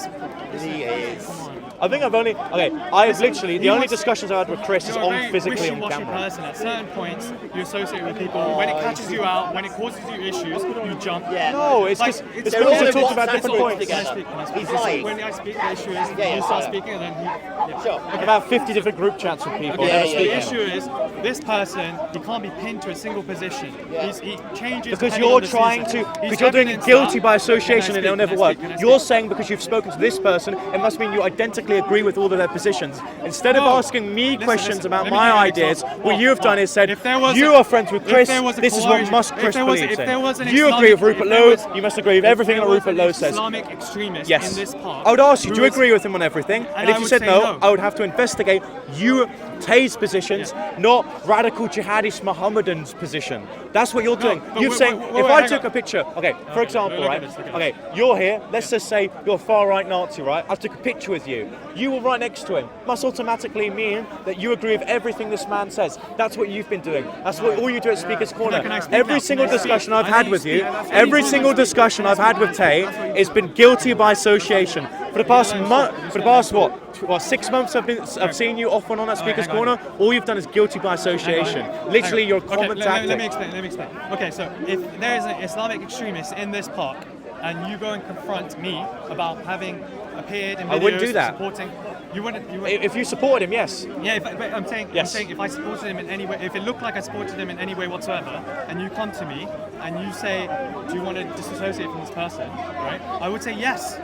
He is. Come on. I think I've only, I've literally, the he only wants- discussions I've had with Chris is You're a on very physically on wishy-washy camera. person. At certain points, you associate with people. When it catches you out, when it causes you issues, you jump. Yeah. No, it's Like, because it's it's they're also all in talked about WhatsApp different groups points. together. Can I speak? Can I speak? He's lying. When I speak, the issue is Yeah, you start yeah. speaking and then he. Yeah. Sure. About 50 different group chats with people. Okay, never yeah, the yeah. speaking. issue is this person, he can't be pinned to a single position. Yeah. He changes Because depending you're on the trying season. to, He's because you're doing evidence guilty that- by association and it'll never work. Can I You're speak? saying because you've spoken to this person, it must mean you identically agree with all of their positions. Instead of No. asking me Listen, questions listen, about let me my give you an ideas, example. what you've done is said, If there was you a- are friends with if Chris, there was a this is what coercion- must if Chris there was- believes if there was in. an You agree with Islamic- Rupert if there Lowe, was- you must agree with if everything there that was Rupert an Lowe says. Islamic extremist Yes. in this park. I would ask you, who do you was- agree with him on everything? And if I you would said say no, no. I would have to investigate you, Tay's positions, not radical jihadist Mohammedans' position. That's what you're doing. but You're wait, saying, wait, if wait, I hang took on. a picture, okay, for example, look at right, this, look at okay, you're here, let's just say you're a far-right Nazi, right? I took a picture with you. You were right next to him. Must automatically mean that you agree with everything this man says. That's what you've been doing. That's what all you do at Speaker's Corner. Can I speak Every now? single Can I speak? discussion I've I had know with you you, speak. every single discussion I've had with Tay has been guilty by association. For the past what? 6 months I've seen you off and on at Speaker's Corner. All you've done is guilty by association. Literally, you're a common tactic. Let me explain. Okay, so if there is an Islamic extremist in this park, and you go and confront me about having appeared in videos I wouldn't do that. supporting, you wouldn't. If you supported him, yes. Yeah, but I'm saying Yes. if I supported him in any way, if it looked like I supported him in any way whatsoever, and you come to me and you say, do you want to disassociate from this person, right? I would say yes.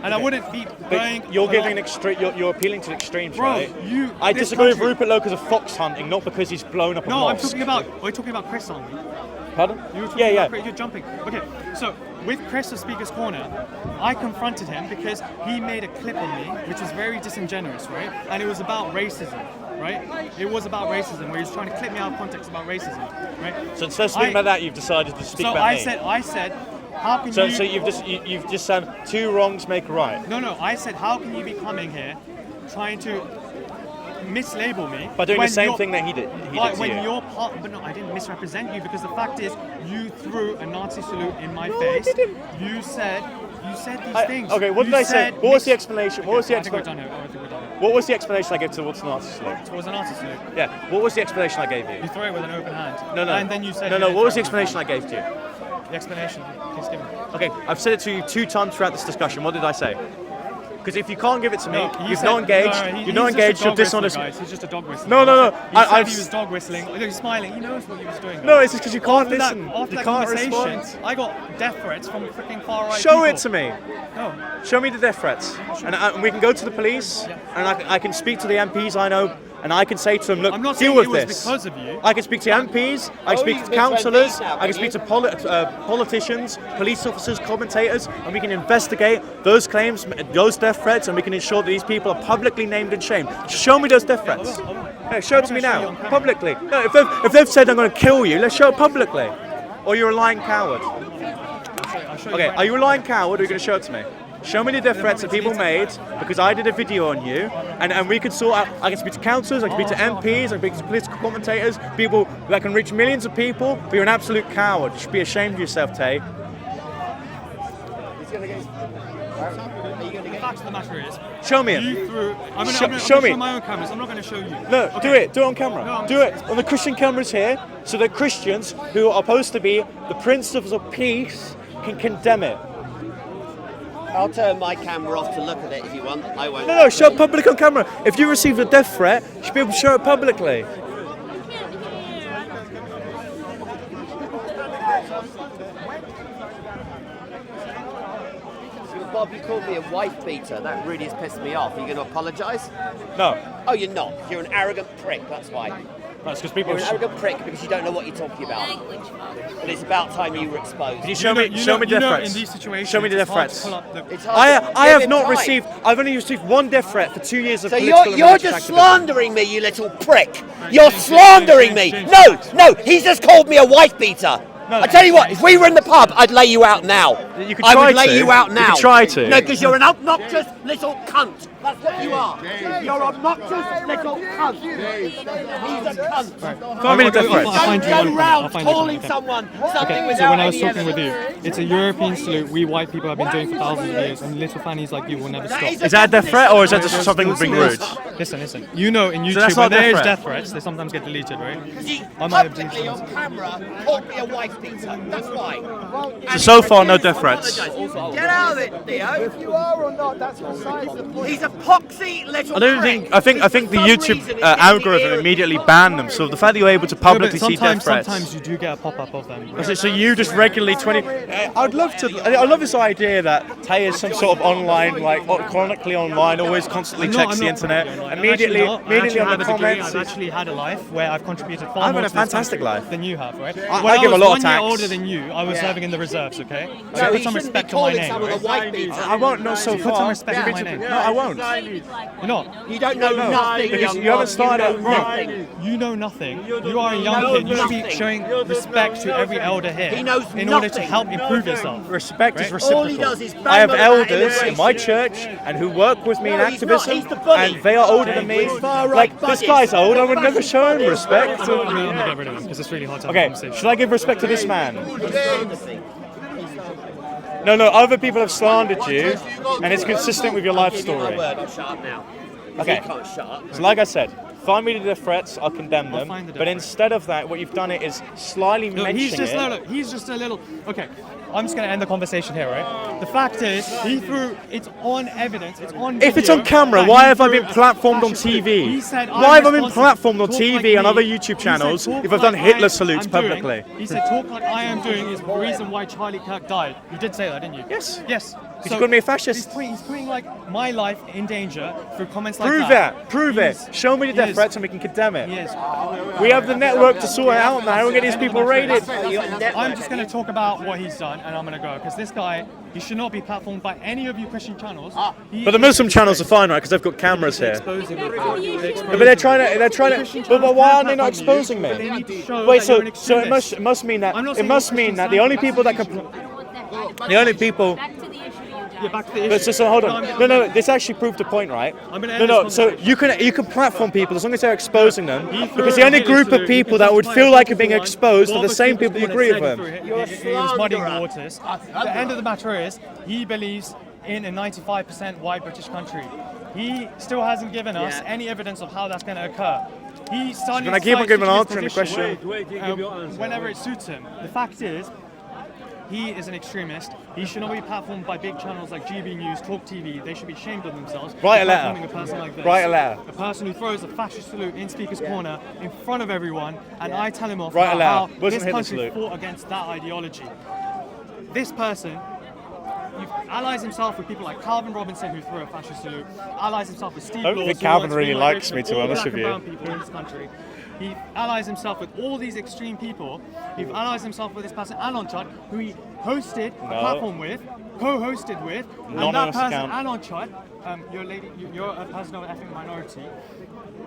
And I wouldn't be going. But you're giving you're appealing to extremes, Bro, right? I this disagree with country- Rupert Lowe because of fox hunting, not because he's blown up a No, I'm mosque. talking about. Are you talking about Chris on me? Pardon? You were talking Yeah, about yeah. Chris, you're jumping. Okay, so with Chris of Speaker's Corner, I confronted him because he made a clip on me, which was very disingenuous, right? And it was about racism, right? It was about racism, where he was trying to clip me out of context about racism, right? So instead of speaking about that, you've decided to speak So about me. I said, how can So you? you've just said two wrongs make a right. No, I said, how can you be coming here, trying to mislabel me By doing the when same you're- thing that he did But to when you. you're part, but no, I didn't misrepresent you because the fact is, you threw a Nazi salute in my face. You said these things. Okay, what did You I say? said What was the mix- explanation? What was the I think we're explanation? done here. I think we're done here. What was the explanation I gave towards the Nazi salute? It was a Nazi salute. Yeah. What was the explanation I gave you? You throw it with an open hand. No. And then you said. No. you What didn't was the throw it. explanation I gave to you? The explanation. Please give me. Okay, I've said it to you 2 times throughout this discussion. What did I say? Because if you can't give it to me, He you've said- not engaged. no, you're not he's just a engaged. You're dog whistler, dishonest. guys. He's just a dog whistler. No. He said I've he was dog whistling. Look, he's smiling. He knows what he was doing. No, guys. it's just because you can't After listen. After You that can't conversation, respond. I got death threats from freaking far right Show people. it to me. No. Show me the death threats, and we can go to the police, and I can speak to the MPs I know, and I can say to them, look, I'm not deal saying with it was this. because of you. I can speak to MPs, I can speak to councillors, I can speak to politicians, police officers, commentators, and we can investigate those claims, those death threats, and we can ensure that these people are publicly named and shamed. Show me those death threats. Yeah, show it to me now, publicly. No, if they've said I'm going to kill you, let's show it publicly. Or you're a lying coward. I'll show you Okay, right are you a lying coward or are you going to show it to me? Show me the death threats that people made because I did a video on you, and we can sort out. I can speak to councillors, I can speak to MPs, I can speak to political commentators, people that can reach millions of people. But you're an absolute coward. You should be ashamed of yourself, Tay. The fact of the matter is, Show me you it. threw. I'm going to Show me. show my own cameras. I'm not going to show you. No, Okay. do it. Do it on camera. No, do it on the Christian cameras here, so that Christians who are supposed to be the principles of peace can condemn it. I'll turn my camera off to look at it if you want. I won't. No, show it public on camera. If you receive a death threat, you should be able to show it publicly. Bob, you called me a wife beater. That really has pissed me off. Are you going to apologise? No, Oh, you're not. You're an arrogant prick. That's why. that's because people. You're an arrogant prick because you don't know what you're talking about. And it's about time you were exposed. Can you show me death threats? In these situations, Show me the it's death hard to threats. pull up the- It's hard to I give have him not time. received. I've only received one death threat for 2 years of So political you're and religious just activism. slandering me, you little prick. You're James, slandering me. James, No, he's just called me a wife beater. I tell you what, if we were in the pub, I'd lay you out now. You could I try would lay to. you out You now. could try to. No, because you're an obnoxious little cunt. That's what you are. You're obnoxious little cunt. He's a cunt. How many death I'll threats? find you Don't one. go I'll round find you one, calling okay. someone something Okay, without so when I was any talking with evidence. you, it's a European salute we white people have been doing for thousands of years, and little fannies like you will never stop. Is that a death threat or is that just something being rude? Listen. You know, in that's YouTube, not when a there is death death threat. threats, they sometimes get deleted, right? He I might have publicly deleted on camera called me a wife beater. That's why. So far, no death threats. Get out of it, Theo. If you are or not, that's besides the point. He's a poxy little I don't prick. think. I think the YouTube algorithm immediately banned them. So the fact that you're able to publicly see death threats. Sometimes you do get a pop-up of them. So you just regularly 20. I'd love to. I love this idea that Tay is some sort of online, like chronically online, always constantly checks the internet. Immediately on the comments. I've actually had a life where I've contributed far I've more had a to this fantastic country life. than you have, right? I When give a was lot of 1 year tax. older than you, I was serving in the reserves, okay? So No, put he some shouldn't be respect to my calling name, someone a right? wife beater. I won't know so Put some far. respect to my name. No, I won't. You're not. You don't know nothing. Because young you haven't man. started You out know wrong. nothing. You know nothing. You are a young knows kid. You should be nothing. showing respect to every elder here He knows in order to nothing. help improve yourself. Respect is Right? reciprocal. All he does is bang I have on about elders in my immigration. church and who work with me in No, he's not. activism, He's the bully. and they are older than me. He's far right Like this buddies. guy's old, I would never show him respect. I'm going to get rid of him because it's really hard to have a Okay, conversation. should I give respect to this man? No, other people have slandered you, and it's consistent with your life story. I'll shut up now. Okay. You can't shut up. So like I said, find me the threats, I'll condemn them. find the But instead of that, what you've done it is slyly No, mention he's just it. he's just a little. Okay, I'm just gonna end the conversation here, right? The fact is, he threw. It's on evidence. It's on. If it's video on camera, that why he have I threw been a platformed on fascist salute. TV? He said, Why have I been responsible. platformed on Talk TV like and me. other YouTube He said, channels talk if I've done like Hitler I'm salutes doing. publicly? He said, talk like I am doing is the reason why Charlie Kirk died. You did say that, didn't you? Yes. Yes. He's called me a fascist. He's putting like my life in danger through comments like Prove that. it. Prove it. Show me the death threats and we can condemn it. He is. We have the network to sort it out now and get these people raided. I'm just going to talk about what he's done, and I'm going to go because this guy, he should not be platformed by any of you Christian channels. But the Muslim channels are fine, right? Because they've got cameras here. Exposing me. But they're trying to. But why aren't they not exposing me? Wait, so it must mean that the only people that can. The only people. Back to the issue, you Yeah, back to the issue. So hold on. No, this actually proved a point, right? I'm gonna end No. this So conversation. you can platform people as long as they're exposing them, He threw because the only a Hitler group of salute people because that he would was feel playing like are being one. exposed are the Barbara same Cooper people who wanted agree with to them. say he was muddying the waters. The end of the matter is, he believes in a 95% white British country. He still hasn't given us any evidence of how that's going to occur. He's starting Can I to keep on start giving an switching answer his in the position, whenever it suits him. The fact is, he is an extremist. He should not be platformed by big channels like GB News, Talk TV. They should be ashamed of themselves. Write a for letter. platforming a person like this. Write a letter. A person who throws a fascist salute in Speaker's Corner in front of everyone, and I tell him off Write a about letter. how Wasn't this Hitler country salute. fought against that ideology. This person allies himself with people like Calvin Robinson, who threw a fascist salute, allies himself with Steve I don't Laws, think who Calvin wants really likes relocation me, of to be all honest black with and you. brown people in this country. He allies himself with all these extreme people. He allies himself with this person, Anon Chud, who he hosted a platform with, co-hosted with, and that Anonymous person, account. Anon Chud, you're a person of ethnic minority.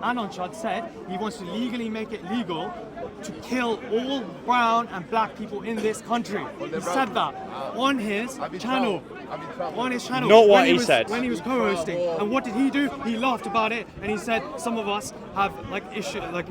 Anon Chud said he wants to legally make it legal to kill all brown and black people in this country. He said that on his channel. On his channel. Not what when he was, said. When he was co-hosting. And what did he do? He laughed about it and he said some of us have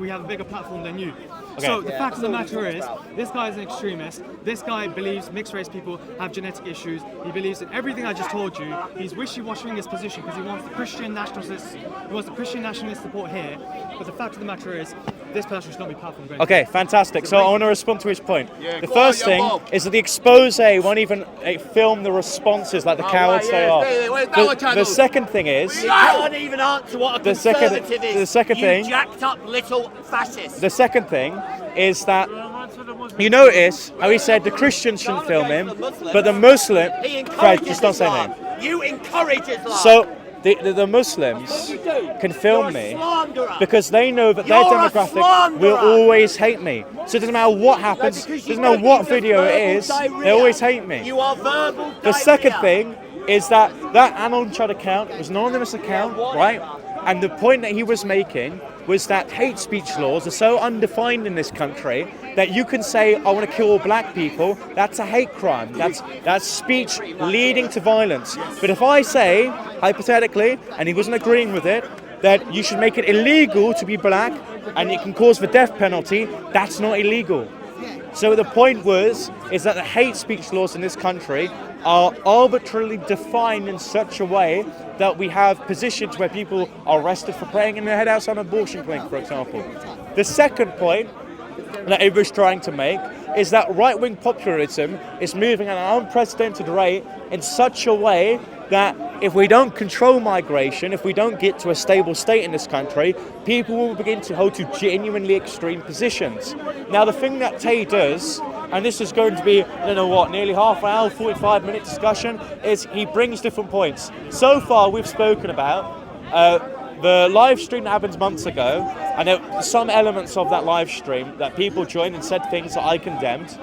we have a bigger platform than you. Okay. So the fact of the matter is, this guy is an extremist. This guy believes mixed race people have genetic issues. He believes in everything I just told you. He's wishy-washy in his position because he wants the Christian nationalist support here. But the fact of the matter is, this person should not be platformed. going Okay, fantastic. So I want to respond to his point. The first thing is that the expose won't even film the responses like the cowards they are. The second thing is, You can't even answer what a The second- conservative is. the second you thing- jacked up little fascist. the second thing is that you notice how he said the Christians shouldn't film him, but the Muslim. He Fred, encourages just don't say Islam. anything. You encourage Islam. So the Muslims You do. can film You're a me slanderer. because they know that their You're a demographic slanderer. will always hate me. So it doesn't matter what happens, Because you doesn't matter don't what use video it verbal is, diarrhea. they always hate me. You are verbal The second diarrhea. thing is that Anon Chud account was an anonymous account, right? And the point that he was making was that hate speech laws are so undefined in this country that you can say, I want to kill all black people, that's a hate crime. That's speech leading to violence. But if I say, hypothetically, and he wasn't agreeing with it, that you should make it illegal to be black and it can cause the death penalty, that's not illegal. So the point is that the hate speech laws in this country are arbitrarily defined in such a way that we have positions where people are arrested for praying in their head outside an abortion clinic, for example. The second point that he was trying to make is that right-wing populism is moving at an unprecedented rate in such a way that if we don't control migration, if we don't get to a stable state in this country, people will begin to hold to genuinely extreme positions. Now, the thing that Tay does, and this is going to be, I don't know what, nearly half an hour, 45-minute discussion, is he brings different points. So far, we've spoken about the live stream that happened months ago, and there were some elements of that live stream that people joined and said things that I condemned.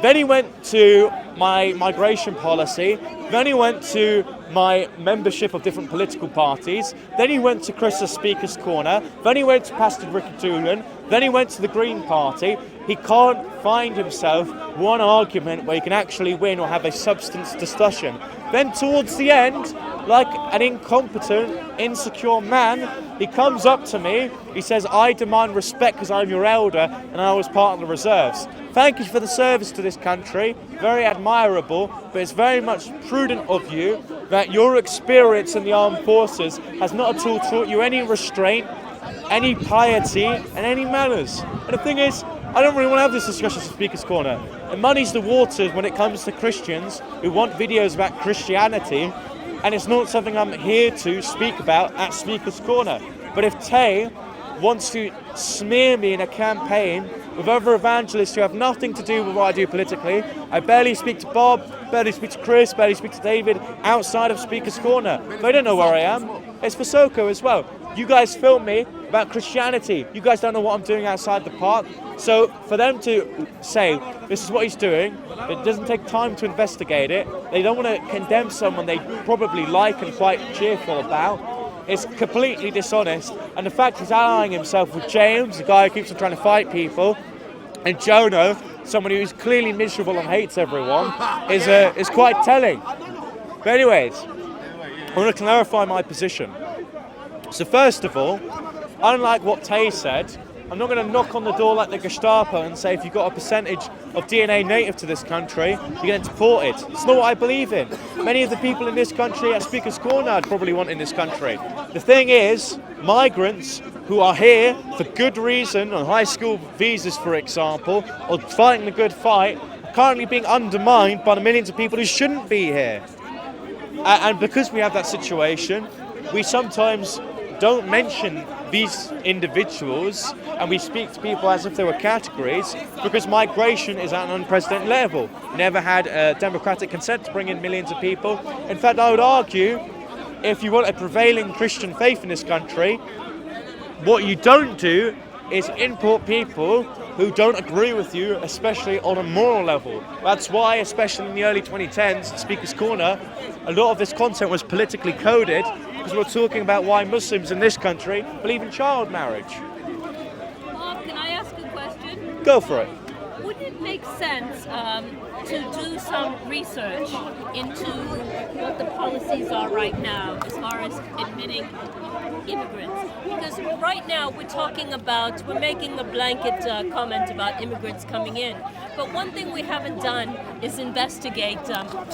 Then he went to my migration policy. Then he went to my membership of different political parties. Then he went to Chris's Speaker's Corner. Then he went to Pastor Ricky Doolan. Then he went to the Green Party. He can't find himself one argument where he can actually win or have a substance discussion. Then towards the end, like an incompetent, insecure man, he comes up to me, he says, I demand respect because I'm your elder and I was part of the reserves. Thank you for the service to this country, very admirable, but it's very much prudent of you that your experience in the armed forces has not at all taught you any restraint, any piety, and any manners. And the thing is, I don't really want to have this discussion at Speaker's Corner. It muddies the waters when it comes to Christians who want videos about Christianity, and it's not something I'm here to speak about at Speaker's Corner. But if Tay wants to smear me in a campaign with other evangelists who have nothing to do with what I do politically, I barely speak to Bob, barely speak to Chris, barely speak to David outside of Speaker's Corner. They don't know where I am. It's for Soko as well. You guys film me about Christianity. You guys don't know what I'm doing outside the park. So for them to say, this is what he's doing, it doesn't take time to investigate it, they don't want to condemn someone they probably like and quite cheerful about, it's completely dishonest. And the fact he's allying himself with James, the guy who keeps on trying to fight people, and Jono, someone who's clearly miserable and hates everyone, is quite telling. But anyways, I want to clarify my position. So first of all, unlike what Tay said, I'm not going to knock on the door like the Gestapo and say if you've got a percentage of DNA native to this country, you're getting deported. It's not what I believe in. Many of the people in this country at Speaker's Corner I'd probably want in this country. The thing is, migrants who are here for good reason, on high school visas for example, or fighting the good fight, are currently being undermined by the millions of people who shouldn't be here. And because we have that situation, we sometimes don't mention these individuals and we speak to people as if they were categories because migration is at an unprecedented level. Never had democratic consent to bring in millions of people. In fact, I would argue if you want a prevailing Christian faith in this country, what you don't do is import people who don't agree with you, especially on a moral level. That's why, especially in the early 2010s, Speaker's Corner, a lot of this content was politically coded because we're talking about why Muslims in this country believe in child marriage. Can I ask a question? Go for it. Would it make sense to do some research into what the policies are right now as far as admitting immigrants? Because right now we're making a blanket comment about immigrants coming in. But one thing we haven't done is investigate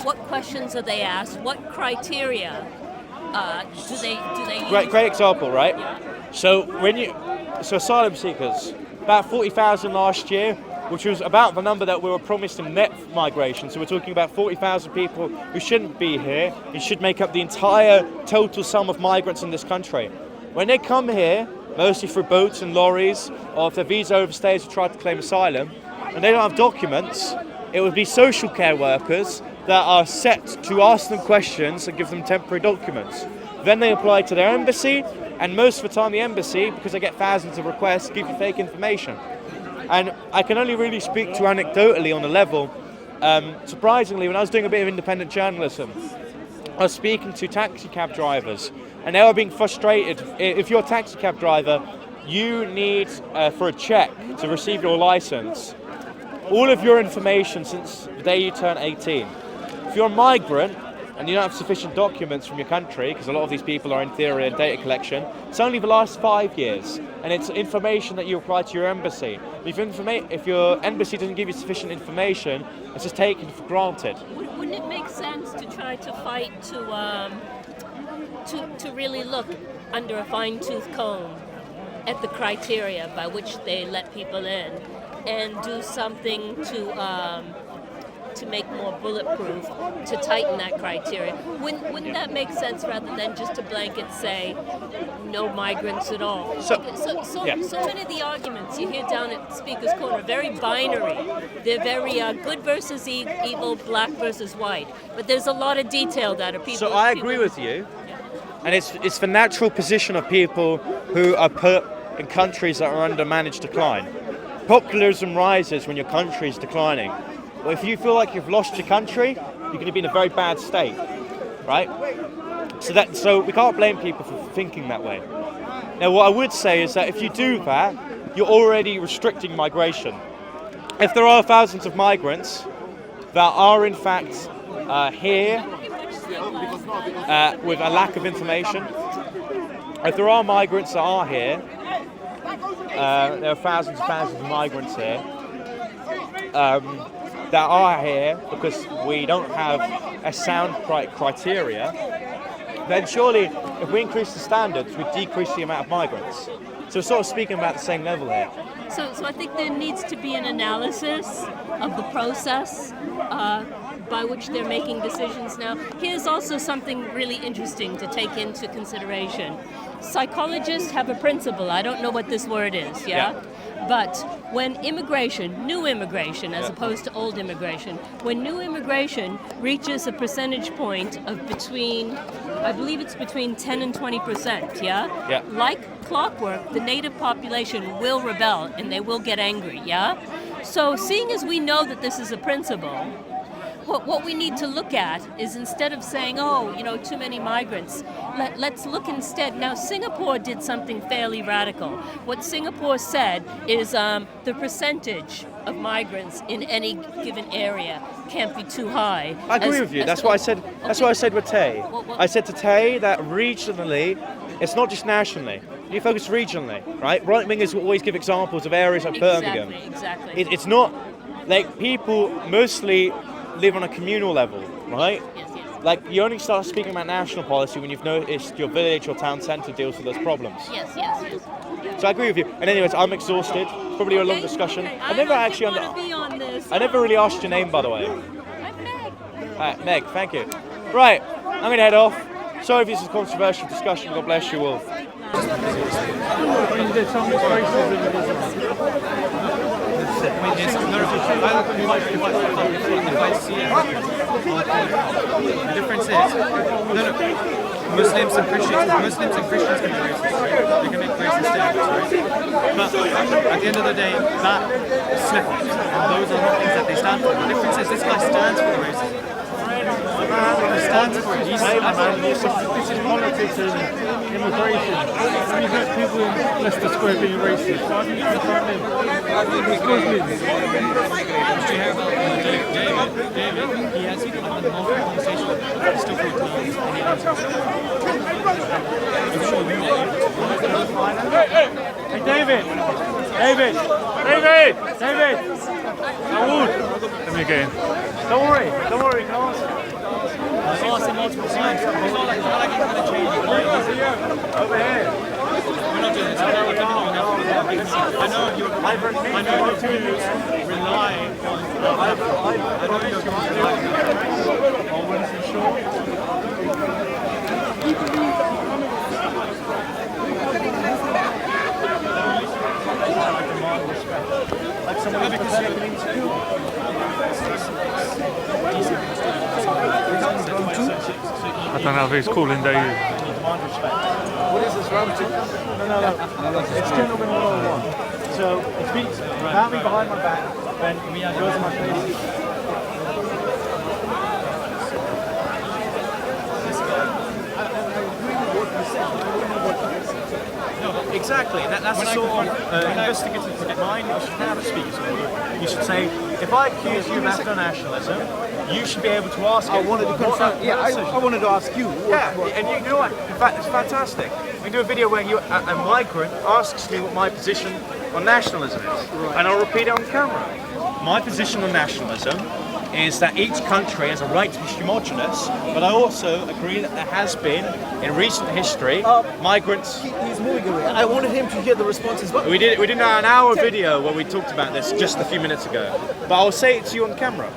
what questions are they asked, what criteria do they use? Great example, right? So asylum seekers, about 40,000 last year, which was about the number that we were promised in net migration. So we're talking about 40,000 people who shouldn't be here. It should make up the entire total sum of migrants in this country. When they come here, mostly through boats and lorries, or if their visa overstays who try to claim asylum, and they don't have documents, it would be social care workers that are set to ask them questions and give them temporary documents. Then they apply to their embassy, and most of the time the embassy, because they get thousands of requests, give you fake information. And I can only really speak to anecdotally on the level. Surprisingly, when I was doing a bit of independent journalism, I was speaking to taxi cab drivers, and they were being frustrated. If you're a taxi cab driver, you need, for a check to receive your license, all of your information since the day you turn 18. If you're a migrant and you don't have sufficient documents from your country, because a lot of these people are in theory in data collection, it's only the last 5 years, and it's information that you apply to your embassy. If your embassy doesn't give you sufficient information, it's just taken for granted. Wouldn't it make sense to try to fight to really look under a fine-tooth comb at the criteria by which they let people in, and do something to make more bulletproof, to tighten that criteria? Wouldn't that make sense rather than just to blanket say no migrants at all? So many of the arguments you hear down at Speaker's Corner are very binary. They're very good versus evil, black versus white. But there's a lot of detail that are people. So I agree with you, and it's the natural position of people who are put in countries that are under managed decline. Populism rises when your country is declining. Well, if you feel like you've lost your country, you're going to be in a very bad state. right? So we can't blame people for thinking that way. Now, what I would say is that if you do that, you're already restricting migration. If there are thousands of migrants that are in fact here with a lack of information, if there are migrants that are here, there are thousands and thousands of migrants here that are here because we don't have a sound criteria, then surely if we increase the standards, we decrease the amount of migrants. So we're sort of speaking about the same level here. So I think there needs to be an analysis of the process by which they're making decisions now. Here's also something really interesting to take into consideration. Psychologists have a principle. I don't know what this word is, yeah? But when immigration, new immigration as opposed to old immigration, when new immigration reaches a percentage point of between, I believe it's between 10 and 20%, yeah? Like clockwork, the native population will rebel and they will get angry, yeah? So seeing as we know that this is a principle, what we need to look at is instead of saying, oh, you know, too many migrants, let's look instead. Now, Singapore did something fairly radical. What Singapore said is the percentage of migrants in any given area can't be too high. I agree with you. That's what I said. That's what I said with Tay. I said to Tay that regionally, it's not just nationally. You focus regionally, right? Right wingers will always give examples of areas like Birmingham. Exactly. It's not like people mostly live on a communal level, right? Yes. Like you only start speaking about national policy when you've noticed your village or town centre deals with those problems. Yes. So I agree with you. And anyways, I'm exhausted. Probably a long discussion. I never actually I never really asked your name, by the way. I'm Meg. Meg, thank you. Right, I'm gonna head off. Sorry if this is a controversial discussion. God bless you all. The difference is, Muslims and Christians can be racist, right? They can make racist statements, right? But at the end of the day, that is snippets, and those are not things that they stand for. The difference is this guy stands for the racism. He stands for it. This is politics and immigration. When you get people in Leicester Square being racist, why do you confront them? It's Muslims. Did you hear about David? He has had multiple conversations with them. He still feels belongs and he answers. I'm sure you Hey, David! Dawood! Let me get in. Don't worry, you can ask. I've asked him multiple times. It's not like he's going to change his mind. Over here. We're not doing this. I know your views rely on. I know your views rely on. Winston Shaw. Like someone because you can interview. I don't know if he's calling David. What is this round two? No. It's 2-0 1. So it beats without me behind my back, then it goes in my face. Exactly, that's the sort of investigative mind you should have as speakers. You should say, if I accuse you of ethno-nationalism, you should be able to ask. I wanted to ask you. And you know what? In fact, it's fantastic. We do a video where a migrant asks me what my position on nationalism is, and I'll repeat it on camera. My position on nationalism is that each country has a right to be homogenous, but I also agree that there has been, in recent history, migrants. He's moving away. I wanted him to hear the responses. But We did an hour video where we talked about this just a few minutes ago, but I'll say it to you on camera.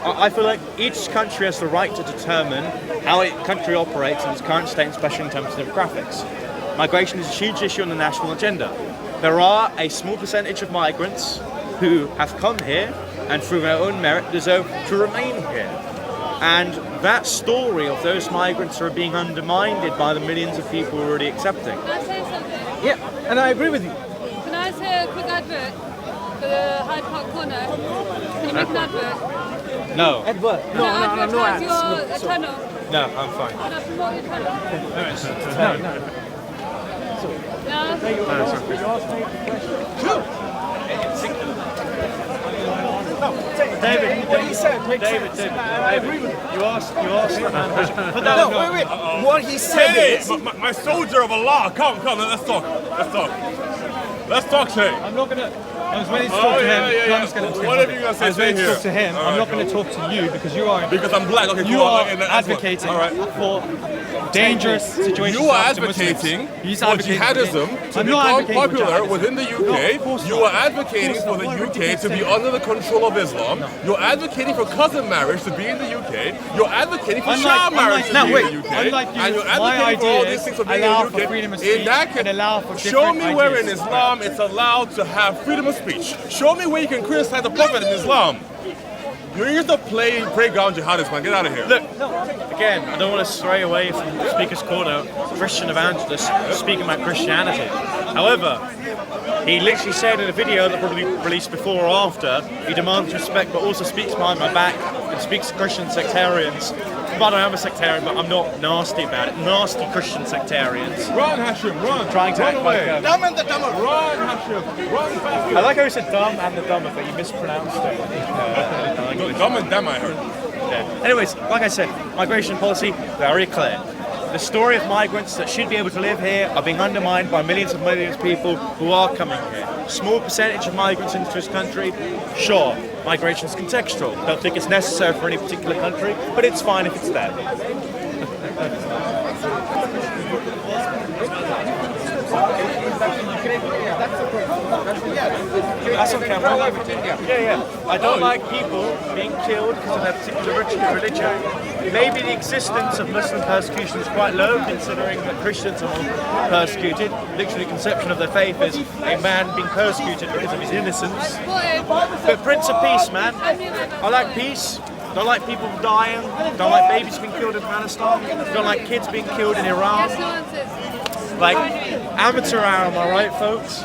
I feel like each country has the right to determine how a country operates in its current state, especially in terms of demographics. Migration is a huge issue on the national agenda. There are a small percentage of migrants who have come here and through their own merit deserve to remain here. And that story of those migrants are being undermined by the millions of people we're already accepting. Can I say something? yeah, and I agree with you. Can I say a quick advert for the Hyde Park corner? Can you make an advert? No. Edward. Can I advertise your tunnel? No, I'm fine. David, what he said makes David, sense. David, I agree with you. you asked that man. No, wait. What he said Hey, is... my soldier of Allah, come, let's talk. Let's talk, Shay. I'm not gonna. I was ready to talk to him. Yeah. I'm just gonna What have you got to say? I was ready to Here. talk to him. All I'm right, not going to talk to you because you are. Because I'm black. Okay, You cool. are Okay, that's what- advocating all right. for dangerous situations. You are happening to Muslims. advocating He's for advocating jihadism to I'm not become advocating for popular jihadism. within the No, UK. of course You not. are advocating for the UK to be under the control of Islam. You're advocating for cousin marriage to be in the UK. You're advocating for child marriage to be in the UK. unlike you, and you're my advocating for all these ideas things for being allow in the for UK. freedom of In speech that and allow for show different me where in ideas. Islam it's allowed to have freedom of speech. Show me where you can criticize the Prophet in Islam. You're here to playground jihadists, man. Get out of here. Look, again, I don't want to stray away from Speaker's Corner, Christian evangelist speaking about Christianity. However, he literally said in a video that probably released before or after, he demands respect but also speaks behind my back and speaks to Christian sectarians. But I am a sectarian, but I'm not nasty about it. Nasty Christian sectarians. Run, Hashim, run. Trying to run act away. like Dumb and the dumber. Run, Hashim. Run fast. I like how he said dumb and the dumber, but you mispronounced it. Dumb and damn, I heard. Yeah. Anyways, like I said, migration policy, very clear. The story of migrants that should be able to live here are being undermined by millions of people who are coming here. Small percentage of migrants into this country, sure, migration is contextual. Don't think it's necessary for any particular country, but it's fine if it's there. That's okay, I'm all over it. Yeah. I don't like people being killed because of their particular religion. Maybe the existence of Muslim persecution is quite low, considering that Christians are more persecuted. Literally, the conception of their faith is a man being persecuted because of his innocence. But Prince of Peace, man. I like peace. Don't like people dying. Don't like babies being killed in Afghanistan. Don't like kids being killed in Iran. Like, amateur hour, am I right, folks?